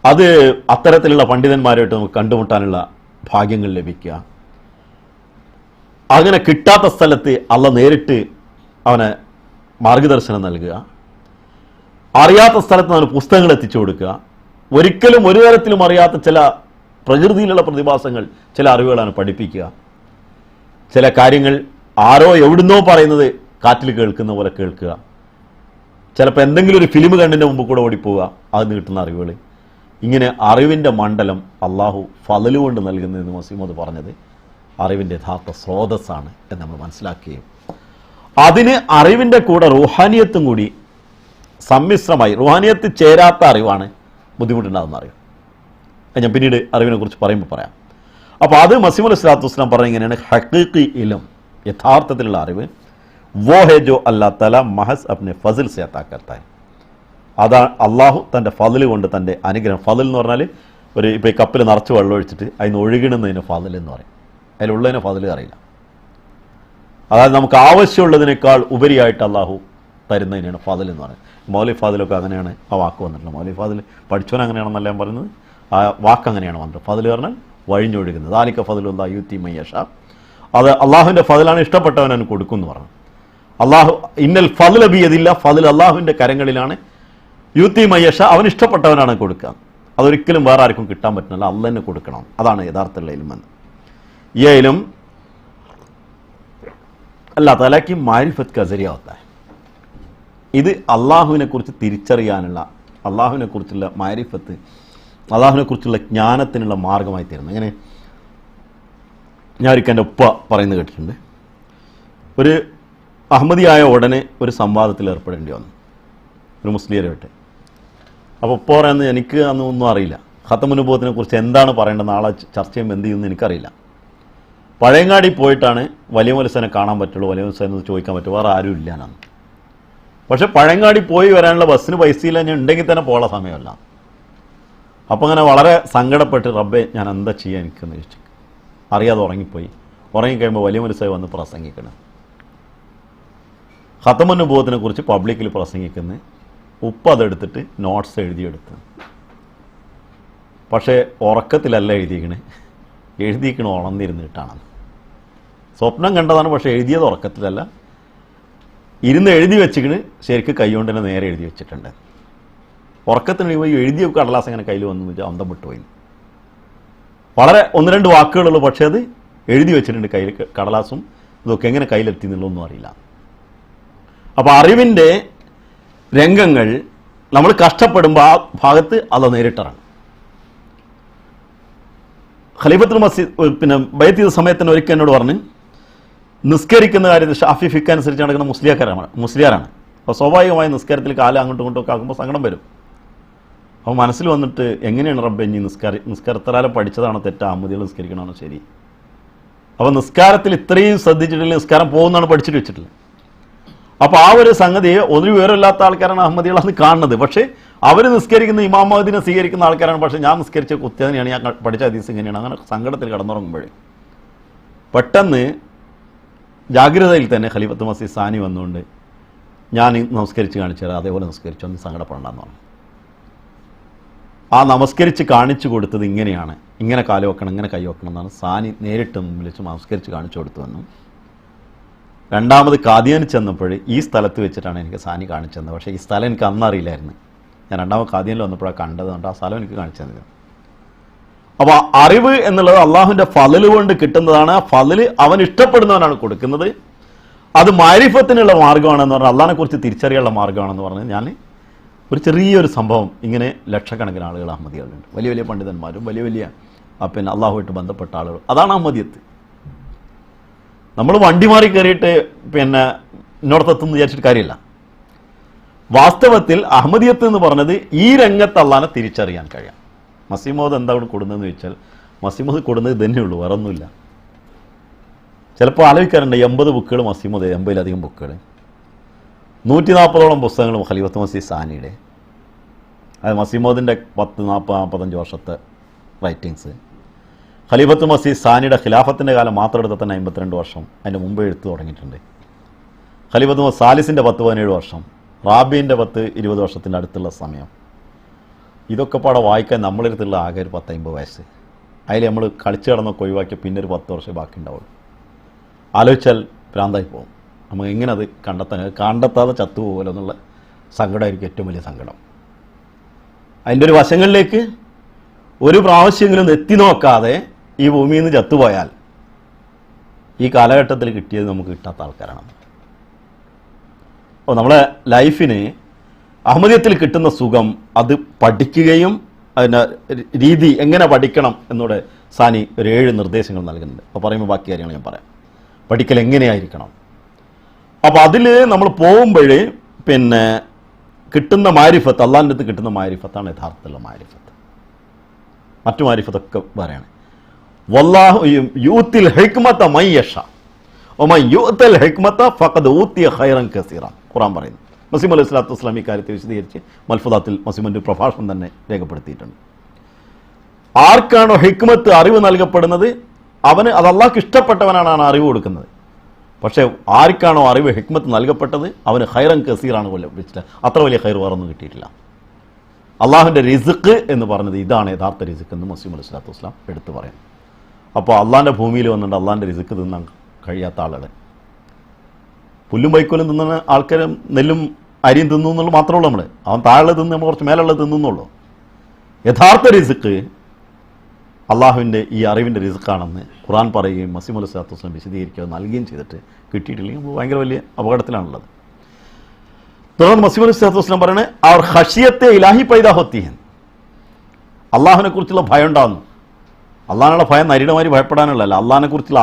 അത് അത്തരത്തിലുള്ള പണ്ഡിതന്മാരായിട്ട് നമുക്ക് കണ്ടുമുട്ടാനുള്ള ഭാഗ്യങ്ങൾ ലഭിക്കുക. അങ്ങനെ കിട്ടാത്ത സ്ഥലത്ത് അള്ളാഹ് നേരിട്ട് അവനെ മാർഗദർശനം നൽകുക. അറിയാത്ത സ്ഥലത്ത് അവന് പുസ്തകങ്ങൾ എത്തിച്ചു കൊടുക്കുക. ഒരിക്കലും ഒരു തരത്തിലും അറിയാത്ത ചില പ്രകൃതിയിലുള്ള പ്രതിഭാസങ്ങൾ, ചില അറിവുകളാണ് പഠിപ്പിക്കുക. ചില കാര്യങ്ങൾ ആരോ എവിടുന്നോ പറയുന്നത് കാറ്റിൽ കേൾക്കുന്ന പോലെ കേൾക്കുക. ചിലപ്പോൾ എന്തെങ്കിലും ഒരു ഫിലിം കണ്ടിൻ്റെ മുമ്പ് കൂടെ ഓടിപ്പോവുക, അതിന് കിട്ടുന്ന അറിവുകൾ. ഇങ്ങനെ അറിവിൻ്റെ മണ്ഡലം അള്ളാഹു ഫദ്ല് കൊണ്ട് നൽകുന്നതെന്ന് മസീഹ് മൗഊദ് പറഞ്ഞത് അറിവിൻ്റെ യഥാർത്ഥ സ്രോതസ്സാണ് എന്ന് നമ്മൾ മനസ്സിലാക്കുകയും അതിന് അറിവിൻ്റെ കൂടെ റൂഹാനിയത്തും കൂടി സമ്മിശ്രമായി, റൂഹാനിയത്ത് ചേരാത്ത അറിവാണ് ബുദ്ധിമുട്ടുണ്ടാകുന്ന അറിവ്. ഞാൻ പിന്നീട് അറിവിനെ കുറിച്ച് പറയുമ്പോൾ പറയാം. അപ്പോൾ അത് മസീഹ് അലൈഹി സ്വലാത്തു വസ്സലാം പറഞ്ഞ ഇങ്ങനെയാണ്, ഹഖീഖി ഇൽം, യഥാർത്ഥത്തിലുള്ള അറിവ്, വോ ഹെ ജോ അല്ലാഹ് തആല മഹസ് അപ്നെ ഫസ്ൽ സെ അതാ കർത്താ ഹൈ, അതാണ് അള്ളാഹു തൻ്റെ ഫദ്ല് കൊണ്ട് തൻ്റെ അനുഗ്രഹം. ഫദ്ൽ എന്ന് പറഞ്ഞാൽ ഇപ്പോൾ ഈ കപ്പിൽ നിറച്ച് വെള്ളം ഒഴിച്ചിട്ട് അതിന് ഒഴുകണമെന്നതിന് ഫദ്ൽ എന്ന് പറയും. അതിലുള്ളതിനെ ഫദ്ൽ അറിയില്ല. അതായത് നമുക്ക് ആവശ്യമുള്ളതിനേക്കാൾ ഉപരിയായിട്ട് അള്ളാഹു തരുന്നതിനാണ് ഫദ്ൽ എന്ന് പറയുന്നത്. മൗലി ഫാദിലൊക്കെ അങ്ങനെയാണ് ആ വാക്ക് വന്നിട്ടുള്ളത്. മൗലി ഫാദിൽ പഠിച്ചവൻ അങ്ങനെയാണെന്നല്ല ഞാൻ പറയുന്നത്, ആ വാക്ക് അങ്ങനെയാണ് വന്നത്. ഫദ്ൽ പറഞ്ഞാൽ വഴിഞ്ഞൊഴുകുന്നത്. ദാലിക ഫദ്ലുല്ലാഹി യുതി മൻ യശാ, അത് അള്ളാഹുവിൻ്റെ ഫദ്ലാണ്, ഇഷ്ടപ്പെട്ടവനവന് കൊടുക്കും എന്ന് പറഞ്ഞു. അള്ളാഹു ഇന്നൽ ഫദ്ല ബിയദില്ല, ഫദ്ൽ അള്ളാഹുവിൻ്റെ കരങ്ങളിലാണ്, യുതി മൻ യശാ, അവൻ ഇഷ്ടപ്പെട്ടവനാണ് കൊടുക്കുക. അതൊരിക്കലും വേറെ ആർക്കും കിട്ടാൻ പറ്റുന്നില്ല, അള്ളാഹ് തന്നെ കൊടുക്കണം. അതാണ് യഥാർത്ഥ ഇൽമെന്ന്. ഈ ഇൽം അല്ലാഹ് തആല की मारिफत का जरिया होता है. ഇത് അള്ളാഹുവിനെ കുറിച്ച് തിരിച്ചറിയാനുള്ള, അള്ളാഹുവിനെ കുറിച്ചുള്ള മാരിഫത്ത്, അള്ളാഹുവിനെ കുറിച്ചുള്ള ജ്ഞാനത്തിനുള്ള മാർഗമായി തീരുന്നു. അങ്ങനെ ഞാൻ ഒരിക്കൽ എൻ്റെ ഉപ്പ പറയുന്നത് കേട്ടിട്ടുണ്ട്. ഒരു അഹമ്മദിയായ ഉടനെ ഒരു സംവാദത്തിൽ ഏർപ്പെടേണ്ടി വന്നു ഒരു മുസ്ലിയാരുമായിട്ട്. അപ്പോൾ ഉപ്പ പറയുന്നത്, എനിക്ക് അന്ന് ഒന്നും അറിയില്ല, ഖത്തമുൻ നുബുവത്തിനെ കുറിച്ച് എന്താണ് പറയേണ്ടത്, നാളെ ചർച്ച ചെയ്യുമ്പോൾ എന്ത് ചെയ്യുമെന്ന് എനിക്കറിയില്ല. പഴയങ്ങാടി പോയിട്ടാണ് വലിയ മൗലവിനെ കാണാൻ പറ്റുള്ളൂ, വലിയ മൗലവിനെ ചോദിക്കാൻ പറ്റും, വേറെ ആരും ഇല്ല എന്നാണ്. പക്ഷെ പഴയങ്ങാടി പോയി വരാനുള്ള ബസ്സിന് പൈസയില്ല, ഞാൻ ഉണ്ടെങ്കിൽ തന്നെ പോകാനുള്ള സമയമല്ല. അപ്പോൾ അങ്ങനെ വളരെ സങ്കടപ്പെട്ട്, റബ്ബേ ഞാൻ എന്താ ചെയ്യുക എനിക്കെന്ന് ചോദിച്ചു. അറിയാതെ ഉറങ്ങിപ്പോയി. ഉറങ്ങിക്കഴിയുമ്പോൾ വലിയ മൗലവി വന്ന് പ്രസംഗിക്കണം, ഖത്തമുൻ നുബുവത്തിനെ കുറിച്ച് പബ്ലിക്കിൽ പ്രസംഗിക്കുന്നത്. ഉപ്പ അതെടുത്തിട്ട് നോട്ട്സ് എഴുതിയെടുത്ത്. പക്ഷേ ഉറക്കത്തിലല്ല എഴുതിയിരിക്കണ ഉണർന്നിരുന്നിട്ടാണ്. സ്വപ്നം കണ്ടതാണ്, പക്ഷേ എഴുതിയത് ഉറക്കത്തിലല്ല, ഇരുന്ന് എഴുതി വെച്ചിക്കണ്. ശരിക്കും കൈകൊണ്ട് തന്നെ നേരെ എഴുതി വെച്ചിട്ടുണ്ട്. ഉറക്കത്തിന് എഴുതിയ കടലാസ് അങ്ങനെ കയ്യിൽ വന്നു വെച്ചാൽ അന്തം വിട്ടുപോയി. വളരെ 1-2 വാക്കുകളുള്ളൂ, പക്ഷേ അത് എഴുതി വെച്ചിട്ടുണ്ട് കയ്യിൽ. കടലാസും ഇതൊക്കെ എങ്ങനെ കയ്യിലെത്തി എന്നുള്ളതൊന്നും അറിയില്ല. അപ്പോൾ അറിവിൻ്റെ രംഗങ്ങൾ നമ്മൾ കഷ്ടപ്പെടുമ്പോൾ ആ ഭാഗത്ത് അത് നേരിട്ടിറങ്ങും. ഖലീഫത്തുൽ മസീഹ് ബൈഅത്ത് ചെയ്ത സമയത്തിന് ഒരിക്കൽ എന്നോട് പറഞ്ഞ്, നിസ്കരിക്കുന്ന കാര്യത്തിൽ ഷാഫി ഫിഖ് അനുസരിച്ച് നടക്കുന്ന മുസ്ലിയാരാണ്. അപ്പോൾ സ്വാഭാവികമായി നിസ്കാരത്തിൽ കാലം അങ്ങോട്ടും ഇങ്ങോട്ടും ഒക്കെ ആകുമ്പോൾ സങ്കടം വരും. അപ്പോൾ മനസ്സിൽ വന്നിട്ട്, എങ്ങനെയാണ് റബ്ബേ ഇനി നിസ്കാരത്താലും പഠിച്ചതാണോ തെറ്റാ, അഹമ്മദികൾ നിസ്കരിക്കണമാണോ ശരി? അപ്പോൾ നിസ്കാരത്തിൽ ഇത്രയും ശ്രദ്ധിച്ചിട്ടില്ല, നിസ്കാരം പോകുന്നതാണ് പഠിച്ചിട്ട് വെച്ചിട്ടില്ല. അപ്പോൾ ആ ഒരു സംഗതിയെ ഒരു വിവരമില്ലാത്ത ആൾക്കാരാണ് അഹമ്മദികളാണ് കാണുന്നത്. പക്ഷേ അവർ നിസ്കരിക്കുന്ന ഇമാം മഹദിനെ സ്വീകരിക്കുന്ന ആൾക്കാരാണ്. പക്ഷേ ഞാൻ നിസ്കരിച്ച കുത്തിയതിനെയാണ്, ഞാൻ പഠിച്ച ഹദീസ് ഇങ്ങനെയാണ്. അങ്ങനെ സങ്കടത്തിൽ കടന്നുറങ്ങുമ്പോഴേ പെട്ടെന്ന് ജാഗ്രതയിൽ തന്നെ ഖലീഫത്തുൽ മസീഹ് സാനി വന്നുകൊണ്ട്, ഞാൻ നമസ്കരിച്ച് കാണിച്ചു തരാം, അതേപോലെ നമസ്കരിച്ചു, ഒന്നും സങ്കടപ്പെടണ്ടെന്ന് പറഞ്ഞു. ആ നമസ്കരിച്ച് കാണിച്ചു കൊടുത്തത് ഇങ്ങനെയാണ്, ഇങ്ങനെ കാല് വെക്കണം, ഇങ്ങനെ കൈ വെക്കണം എന്നാണ് സാനി നേരിട്ട് വിളിച്ച് നമസ്കരിച്ച് കാണിച്ചു കൊടുത്തുവെന്നും. രണ്ടാമത് കാദിയാനിൽ ചെന്നപ്പോൾ ഈ സ്ഥലത്ത് വെച്ചിട്ടാണ് എനിക്ക് സാനി കാണിച്ചു തന്നത്. പക്ഷേ ഈ സ്ഥലം എനിക്ക് അന്നറിയില്ലായിരുന്നു. ഞാൻ രണ്ടാമത് കാദിയാനിൽ വന്നപ്പോഴാണ് കണ്ടത്. കൊണ്ട് ആ സ്ഥലം എനിക്ക് കാണിച്ചു തന്നത്. അപ്പോൾ അറിവ് എന്നുള്ളത് അള്ളാഹുവിൻ്റെ ഫളല് കൊണ്ട് കിട്ടുന്നതാണ്. ആ ഫളല് അവൻ ഇഷ്ടപ്പെടുന്നവനാണ് കൊടുക്കുന്നത്. അത് മാരിഫത്തിനുള്ള മാർഗ്ഗമാണെന്ന് പറഞ്ഞാൽ, അള്ളാഹിനെ കുറിച്ച് തിരിച്ചറിയാനുള്ള മാർഗ്ഗമാണെന്ന് പറഞ്ഞ് ഞാൻ ഒരു ചെറിയൊരു സംഭവം, ഇങ്ങനെ ലക്ഷക്കണക്കിന് ആളുകൾ അഹമ്മദികളുണ്ട്, വലിയ വലിയ പണ്ഡിതന്മാരും വലിയ അള്ളാഹുമായിട്ട് ബന്ധപ്പെട്ട ആളുകൾ. അതാണ് അഹമ്മദിയത്ത്. നമ്മൾ വണ്ടി മാറി കയറിയിട്ട് ഇന്നോടത്തെത്തുമെന്ന് വിചാരിച്ചിട്ട് കാര്യമില്ല. വാസ്തവത്തിൽ അഹമ്മദിയത്ത് എന്ന് പറഞ്ഞത് ഈ രംഗത്ത് അള്ളാഹിനെ തിരിച്ചറിയാൻ കഴിയാം. മസീമോദ് എന്താണ് കൊടുക്കുന്നതെന്ന് ചോദിച്ചാൽ, മസീമോദ് കൊടുക്കുന്നത് തന്നെയുള്ളൂ, വേറെ ഒന്നുമില്ല. ചിലപ്പോൾ ആലോചിക്കാറുണ്ട്, 80 ബുക്കുകൾ മസീമോദ്, 80-ലധികം ബുക്കുകൾ, 140ഓളം പുസ്തകങ്ങളും ഖലീഫത്തുൽ മസീഹ് സാനിയുടെ. അത് മസീമോദിൻ്റെ 40-45 വർഷത്തെ റൈറ്റിങ്സ്. ഖലീഫത്തുൽ മസീഹ് സാനിയുടെ ഖിലാഫത്തിൻ്റെ കാലം മാത്രം എടുത്താൽ തന്നെ 52 വർഷം, അതിൻ്റെ മുമ്പ് എഴുത്ത് തുടങ്ങിയിട്ടുണ്ട്. ഖലീഫത്തുൽ മസീഹ് സാലിസിൻ്റെ 10-17 വർഷം, റാബീൻ്റെ 10-20 വർഷത്തിൻ്റെ അടുത്തുള്ള സമയം. ഇതൊക്കെ പാടെ വായിക്കാൻ നമ്മളെടുത്തുള്ള ആകെ ഒരു 10-50 വയസ്സ്. അതിൽ നമ്മൾ കളിച്ച് കിടന്നൊക്കെ ഒഴിവാക്കിയ പിന്നെ ഒരു 10 വർഷം ബാക്കി ഉണ്ടാവുള്ളൂ. ആലോചിച്ചാൽ ഭ്രാന്തായി പോകും. നമുക്ക് എങ്ങനെ അത് കണ്ടെത്താതെ ചത്തുപോകുമല്ലോ എന്നുള്ള സങ്കടമായിരിക്കും ഏറ്റവും വലിയ സങ്കടം. അതിൻ്റെ ഒരു വശങ്ങളിലേക്ക് ഒരു പ്രാവശ്യമെങ്കിലും എത്തി നോക്കാതെ ഈ ഭൂമിയിൽ നിന്ന് ചത്തുപോയാൽ ഈ കാലഘട്ടത്തിൽ കിട്ടിയത് നമുക്ക് കിട്ടാത്ത ആൾക്കാരാണ്. അപ്പോൾ നമ്മളെ ലൈഫിന് അഹമ്മദിയത്തിൽ കിട്ടുന്ന സുഖം, അത് പഠിക്കുകയും അതിൻ്റെ രീതി എങ്ങനെ പഠിക്കണം എന്നോട് സാനി ഒരു 7 നിർദ്ദേശങ്ങൾ നൽകുന്നുണ്ട്. അപ്പോൾ പറയുമ്പോൾ ബാക്കി കാര്യങ്ങൾ ഞാൻ പറയാം. പഠിക്കൽ എങ്ങനെയായിരിക്കണം. അപ്പോൾ അതിൽ നമ്മൾ പോകുമ്പോൾ കിട്ടുന്ന മാരിഫത്ത്, അള്ളാഹിൻ്റെ അടുത്ത് കിട്ടുന്ന മാരിഫത്താണ് യഥാർത്ഥത്തിലുള്ള മാരിഫത്ത്. മറ്റു മാരിഫത്തൊക്കെ പറയാണ്. വല്ലാഹു യൂത്തിൽ ഹിക്മത മൻ യശാ വമൻ യൂതൽ ഹിക്മത ഫഖദ് ഊതിയ ഖൈറൻ കസീറ. ഖുർആൻ പറയുന്നു. മസീഹ് അലൈഹി സ്വലാത്തു വസ്സലാം ഈ കാര്യത്തെ വിശദീകരിച്ച് മൽഫുദാത്തിൽ മസീഹിൻ്റെ പ്രഭാഷണം തന്നെ രേഖപ്പെടുത്തിയിട്ടുണ്ട്. ആർക്കാണോ ഹിക്മത്ത്, അറിവ് നൽകപ്പെടുന്നത്, അവന് അത് അള്ളാഹ്ക്ക് ഇഷ്ടപ്പെട്ടവനാണ് അറിവ് കൊടുക്കുന്നത്. പക്ഷേ ആർക്കാണോ അറിവ് ഹിക്മത്ത് നൽകപ്പെട്ടത്, അവന് ഖൈറൻ കസീറാണ് വിളിച്ചിട്ട് അത്ര വലിയ ഖൈർ വേറൊന്നും കിട്ടിയിട്ടില്ല. അള്ളാഹുവിൻ്റെ റിസ്ക് എന്ന് പറഞ്ഞത് ഇതാണ് യഥാർത്ഥ റിസ്ക് എന്ന് മസീഹ് അലൈഹി സ്വലാത്തു വസ്സലാം എടുത്തു പറയും. അപ്പോൾ അള്ളാഹിൻ്റെ ഭൂമിയിൽ വന്നിട്ട് അള്ളാഹിൻ്റെ റിസ്ക് തിന്നാൻ കഴിയാത്ത ആളുകൾ, പുല്ലും വൈക്കോലും തിന്നുന്ന ആൾക്കാരും നെല്ലും അരിയും തിന്നു എന്നുള്ളത് മാത്രമേ ഉള്ളൂ. അവൻ താഴെ തിന്ന് നമ്മൾ കുറച്ച് മേലുള്ളത് തിന്നുന്നുള്ളൂ. യഥാർത്ഥ റിസ്ക് അള്ളാഹുവിൻ്റെ ഈ അറിവിൻ്റെ റിസ്ക്കാണെന്ന് ഖുർആൻ പറയുകയും മസീഹ് മൗഊദ് സ്വല്ലല്ലാഹു അലൈഹി വസല്ലം വിശദീകരിക്കുകയും നൽകുകയും ചെയ്തിട്ട് കിട്ടിയിട്ടില്ലെങ്കിൽ ഭയങ്കര വലിയ അപകടത്തിലാണുള്ളത്. തുടർന്ന് മസീഹ് മൗഊദ് സ്വല്ലല്ലാഹു അലൈഹി വസല്ലം പറയുന്നത് അവർ ഖശിയത്തെ ഇലാഹി പൈദാ ഹോത്തി ഹൻ, അള്ളാഹുവിനെ കുറിച്ചുള്ള ഭയം ഉണ്ടാകുന്നു. അള്ളാഹിനുള്ള ഭയം നരിടമാരി ഭയപ്പെടാനുള്ളതല്ല, അള്ളാഹിനെ കുറിച്ചുള്ള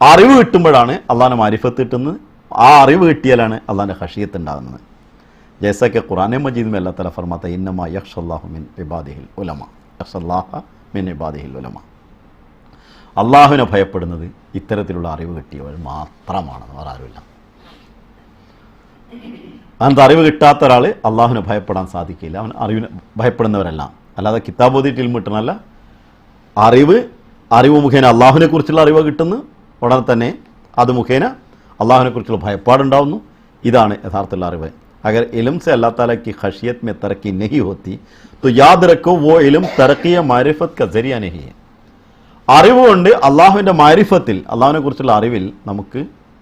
അറിവ് കിട്ടുമ്പോഴാണ് അള്ളാഹിനെ മാരിഫത്ത് കിട്ടുന്നത്. ആ അറിവ് കിട്ടിയാലാണ് അള്ളാഹിൻ്റെ ഖശിയത്ത് ഉണ്ടാകുന്നത്. ജൈസക്കെ ഖുർആനെ മജീദ് में अल्लाह ताला फरमाता है इन्नमा यख्शल्लाहु मिन इबादिहिल उलमा यख्शल्लाഹ മിൻ ഇബാദിഹിൽ ഉലമ. അള്ളാഹുവിനെ ഭയപ്പെടുന്നത് ഇത്തരത്തിലുള്ള അറിവ് കിട്ടിയവർ മാത്രമാണ്, വേറെ ആരുമില്ല. അങ്ങനത്തെ അറിവ് കിട്ടാത്ത ഒരാൾ അള്ളാഹുവിനെ ഭയപ്പെടാൻ സാധിക്കില്ല. അവൻ അറിവിനെ ഭയപ്പെടുന്നവരെല്ലാം, അല്ലാതെ കിതാബ് ഓതിയിട്ട് ഇൽമ കിട്ടണമല്ല. അറിവ് മുഖേന അള്ളാഹുവിനെ കുറിച്ചുള്ള അറിവ് കിട്ടുന്നു, ഉടനെ തന്നെ അത് മുഖേന അള്ളാഹുവിനെ കുറിച്ചുള്ള ഭയപ്പാടുണ്ടാവുന്നു. ഇതാണ് യഥാർത്ഥമുള്ള അറിവ്. अगर इल्म से अल्लाह ताला की खशियत में तरक्की नहीं होती तो याद रखो वो इल्म तरक्की या मारिफत का जरिया नहीं है. അറിവ് കൊണ്ട് അള്ളാഹുവിൻ്റെ മാരിഫത്തിൽ, അള്ളാഹുവിനെ കുറിച്ചുള്ള അറിവിൽ നമുക്ക്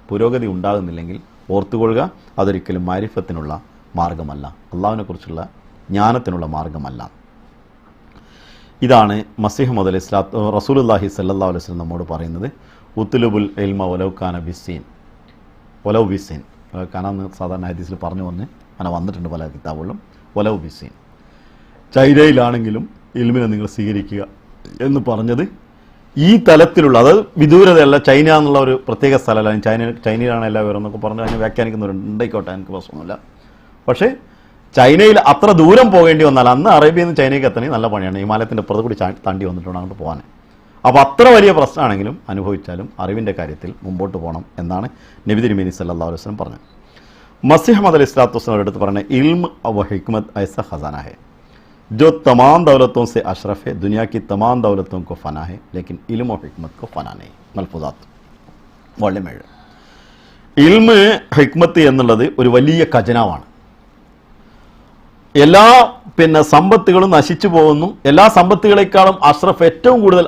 പുരോഗതി ഉണ്ടാകുന്നില്ലെങ്കിൽ ഓർത്തുകൊള്ളുക, അതൊരിക്കലും മാരിഫത്തിനുള്ള മാർഗമല്ല, അള്ളാഹുവിനെ കുറിച്ചുള്ള ജ്ഞാനത്തിനുള്ള മാർഗമല്ല. ഇതാണ് മസീഹ് മൗഊദ് റസൂലുള്ളാഹി സ്വല്ലല്ലാഹു അലൈഹി വസല്ലം നമ്മോട് പറയുന്നത്. ഉത്ലുബുൽ ഇൽമ വലൗ കാന ബിസ്സീൻ, വലൗ ബിസ്സീൻ കാനാന്ന് സാധാരണ ഹദീസിൽ പറഞ്ഞു അങ്ങനെ വന്നിട്ടുണ്ട് പല കിതാബുകളിലും. വലൗ ബിസ്സീൻ, ചൈനയിലാണെങ്കിലും ഇൽമിനെ നിങ്ങൾ സ്വീകരിക്കുക എന്ന് പറഞ്ഞത് ഈ തലത്തിലുള്ള, അതായത് വിദൂരതയല്ല, ചൈന എന്നുള്ള ഒരു പ്രത്യേക സ്ഥലമല്ല, ചൈനയിലാണ് എല്ലാ വിവരം എന്നൊക്കെ പറഞ്ഞ് അതിനെ വ്യാഖ്യാനിക്കുന്നവരുണ്ട്. ഉണ്ടായിക്കോട്ടെ, എനിക്ക് പ്രശ്നമൊന്നുമില്ല. പക്ഷേ ചൈനയിൽ അത്ര ദൂരം പോകേണ്ടി വന്നാൽ, അന്ന് അറേബ്യയിൽ നിന്ന് ചൈനയ്ക്ക് എത്തണമെങ്കിൽ നല്ല പണിയാണ്, ഹിമാലയത്തിൻ്റെ അപ്പുറത്ത് കൂടി താണ്ടി വന്നിട്ടുണ്ട് അങ്ങോട്ട് പോകാൻ. അപ്പോൾ അത്ര വലിയ പ്രശ്നമാണെങ്കിലും അനുഭവിച്ചാലും അറിവിൻ്റെ കാര്യത്തിൽ മുമ്പോട്ട് പോകണം എന്നാണ് നബി തിരുമേനി സല്ലല്ലാഹു അലൈഹി വസല്ലം പറഞ്ഞത്. മസീഹ് മൗഊദ് അലൈഹിസ്സലാത്തു വസ്സലാം അടുത്ത് പറഞ്ഞ ഇൽമ व हिकमत ऐसा खजाना है जो तमाम दौलतों से अशरफ है, दुनिया की तमाम दौलतों को फना है लेकिन इल्म और हिकमत को फना नहीं. മൽഫൂദാത്ത് വോള്യം 7. ഇൽമ ഹിക്മത്ത് എന്നുള്ളത് ഒരു വലിയ ഖജനാവാണ്. എല്ലാ സമ്പത്തുകളും നശിച്ചു പോകുന്നു. എല്ലാ സമ്പത്തുകളെക്കാളും അഷ്റഫ്, ഏറ്റവും കൂടുതൽ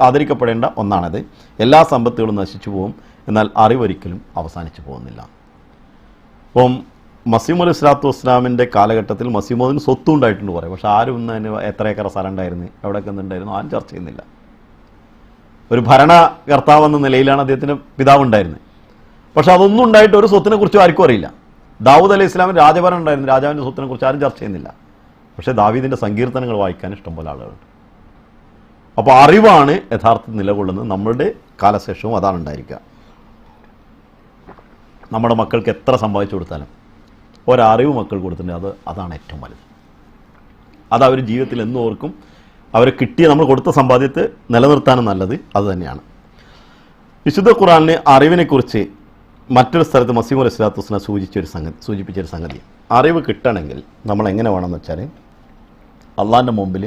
ആദരിക്കപ്പെടേണ്ട ഒന്നാണത്. എല്ലാ സമ്പത്തുകളും നശിച്ചു പോകും, എന്നാൽ അറിവൊരിക്കലും അവസാനിച്ചു പോകുന്നില്ല. അപ്പം മസീഹ് മൗഊദ് സ്വല്ലല്ലാഹു അലൈഹി വസല്ലമിൻ്റെ കാലഘട്ടത്തിൽ മസീഹ് മൗഊദിന് സ്വത്തും ഉണ്ടായിട്ടുണ്ട് പറയും. പക്ഷേ ആരും ഇന്ന് അതിന് എത്ര ഏക്കർ സ്ഥലം ഉണ്ടായിരുന്നു, എവിടെയൊക്കെ ഉണ്ടായിരുന്നു, ആരും ചർച്ച ചെയ്യുന്നില്ല. ഒരു ഭരണകർത്താവ് എന്ന നിലയിലാണ് അദ്ദേഹത്തിന് പിതാവുണ്ടായിരുന്നത്. പക്ഷെ അതൊന്നും ഉണ്ടായിട്ട് ഒരു സ്വത്തിനെ കുറിച്ചും ആർക്കും അറിയില്ല. ദാവൂദ് അലൈഹി ഇസ്ലാമിന് രാജഭരണം ഉണ്ടായിരുന്നു, രാജാവിൻ്റെ സ്വത്തിനെ കുറിച്ച് ആരും ചർച്ച ചെയ്യുന്നില്ല. പക്ഷേ ദാവീദിൻ്റെ സങ്കീർത്തനങ്ങൾ വായിക്കാൻ ഇഷ്ടംപോലെ ആളുകളുണ്ട്. അപ്പോൾ അറിവാണ് യഥാർത്ഥത്തിൽ നിലകൊള്ളുന്നത്. നമ്മളുടെ കാലശേഷവും അതാണ് ഉണ്ടായിരിക്കുക. നമ്മുടെ മക്കൾക്ക് എത്ര സമ്പാദിച്ചു കൊടുത്താലും ഒരറിവ് മക്കൾ കൊടുത്തിട്ടുണ്ട്, അതാണ് ഏറ്റവും വലുത്. അത് അവർ ജീവിതത്തിൽ എന്നും ഓർക്കും. അവർ കിട്ടിയ, നമ്മൾ കൊടുത്ത സമ്പാദ്യത്തെ നിലനിർത്താനും നല്ലത് അത് തന്നെയാണ്. വിശുദ്ധ ഖുർആനിലെ അറിവിനെക്കുറിച്ച് മറ്റൊരു സ്ഥലത്ത് മസീഹ് മൗഊദ് സ്വല്ലല്ലാഹു അലൈഹി വസല്ലം സൂചിപ്പിച്ചൊരു സംഗതി, അറിവ് കിട്ടണമെങ്കിൽ നമ്മൾ എങ്ങനെ വേണമെന്ന് വെച്ചാൽ അള്ളാഹിൻ്റെ മുമ്പിൽ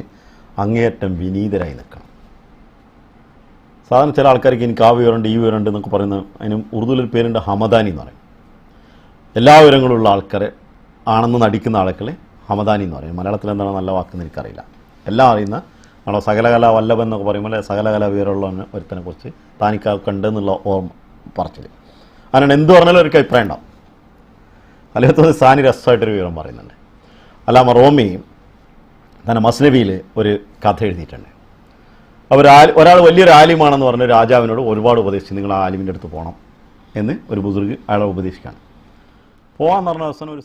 അങ്ങേയറ്റം വിനീതരായി നിൽക്കണം. സാധാരണ ചില ആൾക്കാർക്ക് എനിക്ക് ആ വിവരമുണ്ട് ഈ വിവരമുണ്ട് എന്നൊക്കെ പറയുന്നത്, അതിന് ഉറുദുവിലൊരു പേരുണ്ട് ഹമദാനി എന്ന് പറയും. എല്ലാ വിവരങ്ങളുള്ള ആൾക്കാരെ ആണെന്ന് നടിക്കുന്ന ആൾക്കാരെ ഹമദാനി എന്ന് പറയും. മലയാളത്തിൽ എന്താണ് നല്ല വാക്കെന്ന് എനിക്കറിയില്ല. എല്ലാം അറിയുന്ന ആണോ, സകലകല വല്ലഭൻ എന്നൊക്കെ പറയുമ്പോൾ സകലകല വിവരമുള്ള ഒരുത്തനെ കുറിച്ച് താനിക്കുണ്ട് എന്നുള്ള ഓർമ്മ പറച്ചിൽ. അങ്ങനെ എന്ത് പറഞ്ഞാലും അവർക്ക് അഭിപ്രായം ഉണ്ടാവും. അല്ലാത്തത് സാനി രസമായിട്ടൊരു വിവരം പറയുന്നുണ്ട്. അല്ലാമ റോമി തന്നെ മസ്നവിയിൽ ഒരു കഥ എഴുതിയിട്ടുണ്ട്. ഒരാൾ വലിയൊരു ആലിമാണെന്ന് പറഞ്ഞ രാജാവിനോട് ഒരുപാട് ഉപദേശിച്ചു, നിങ്ങൾ ആ ആലിമിൻ്റെ അടുത്ത് പോകണം എന്ന് ഒരു ബുസുർഗ് അയാളെ ഉപദേശിക്കുകയാണ്. പോകാമെന്ന് പറഞ്ഞ അവസാനം ഒരു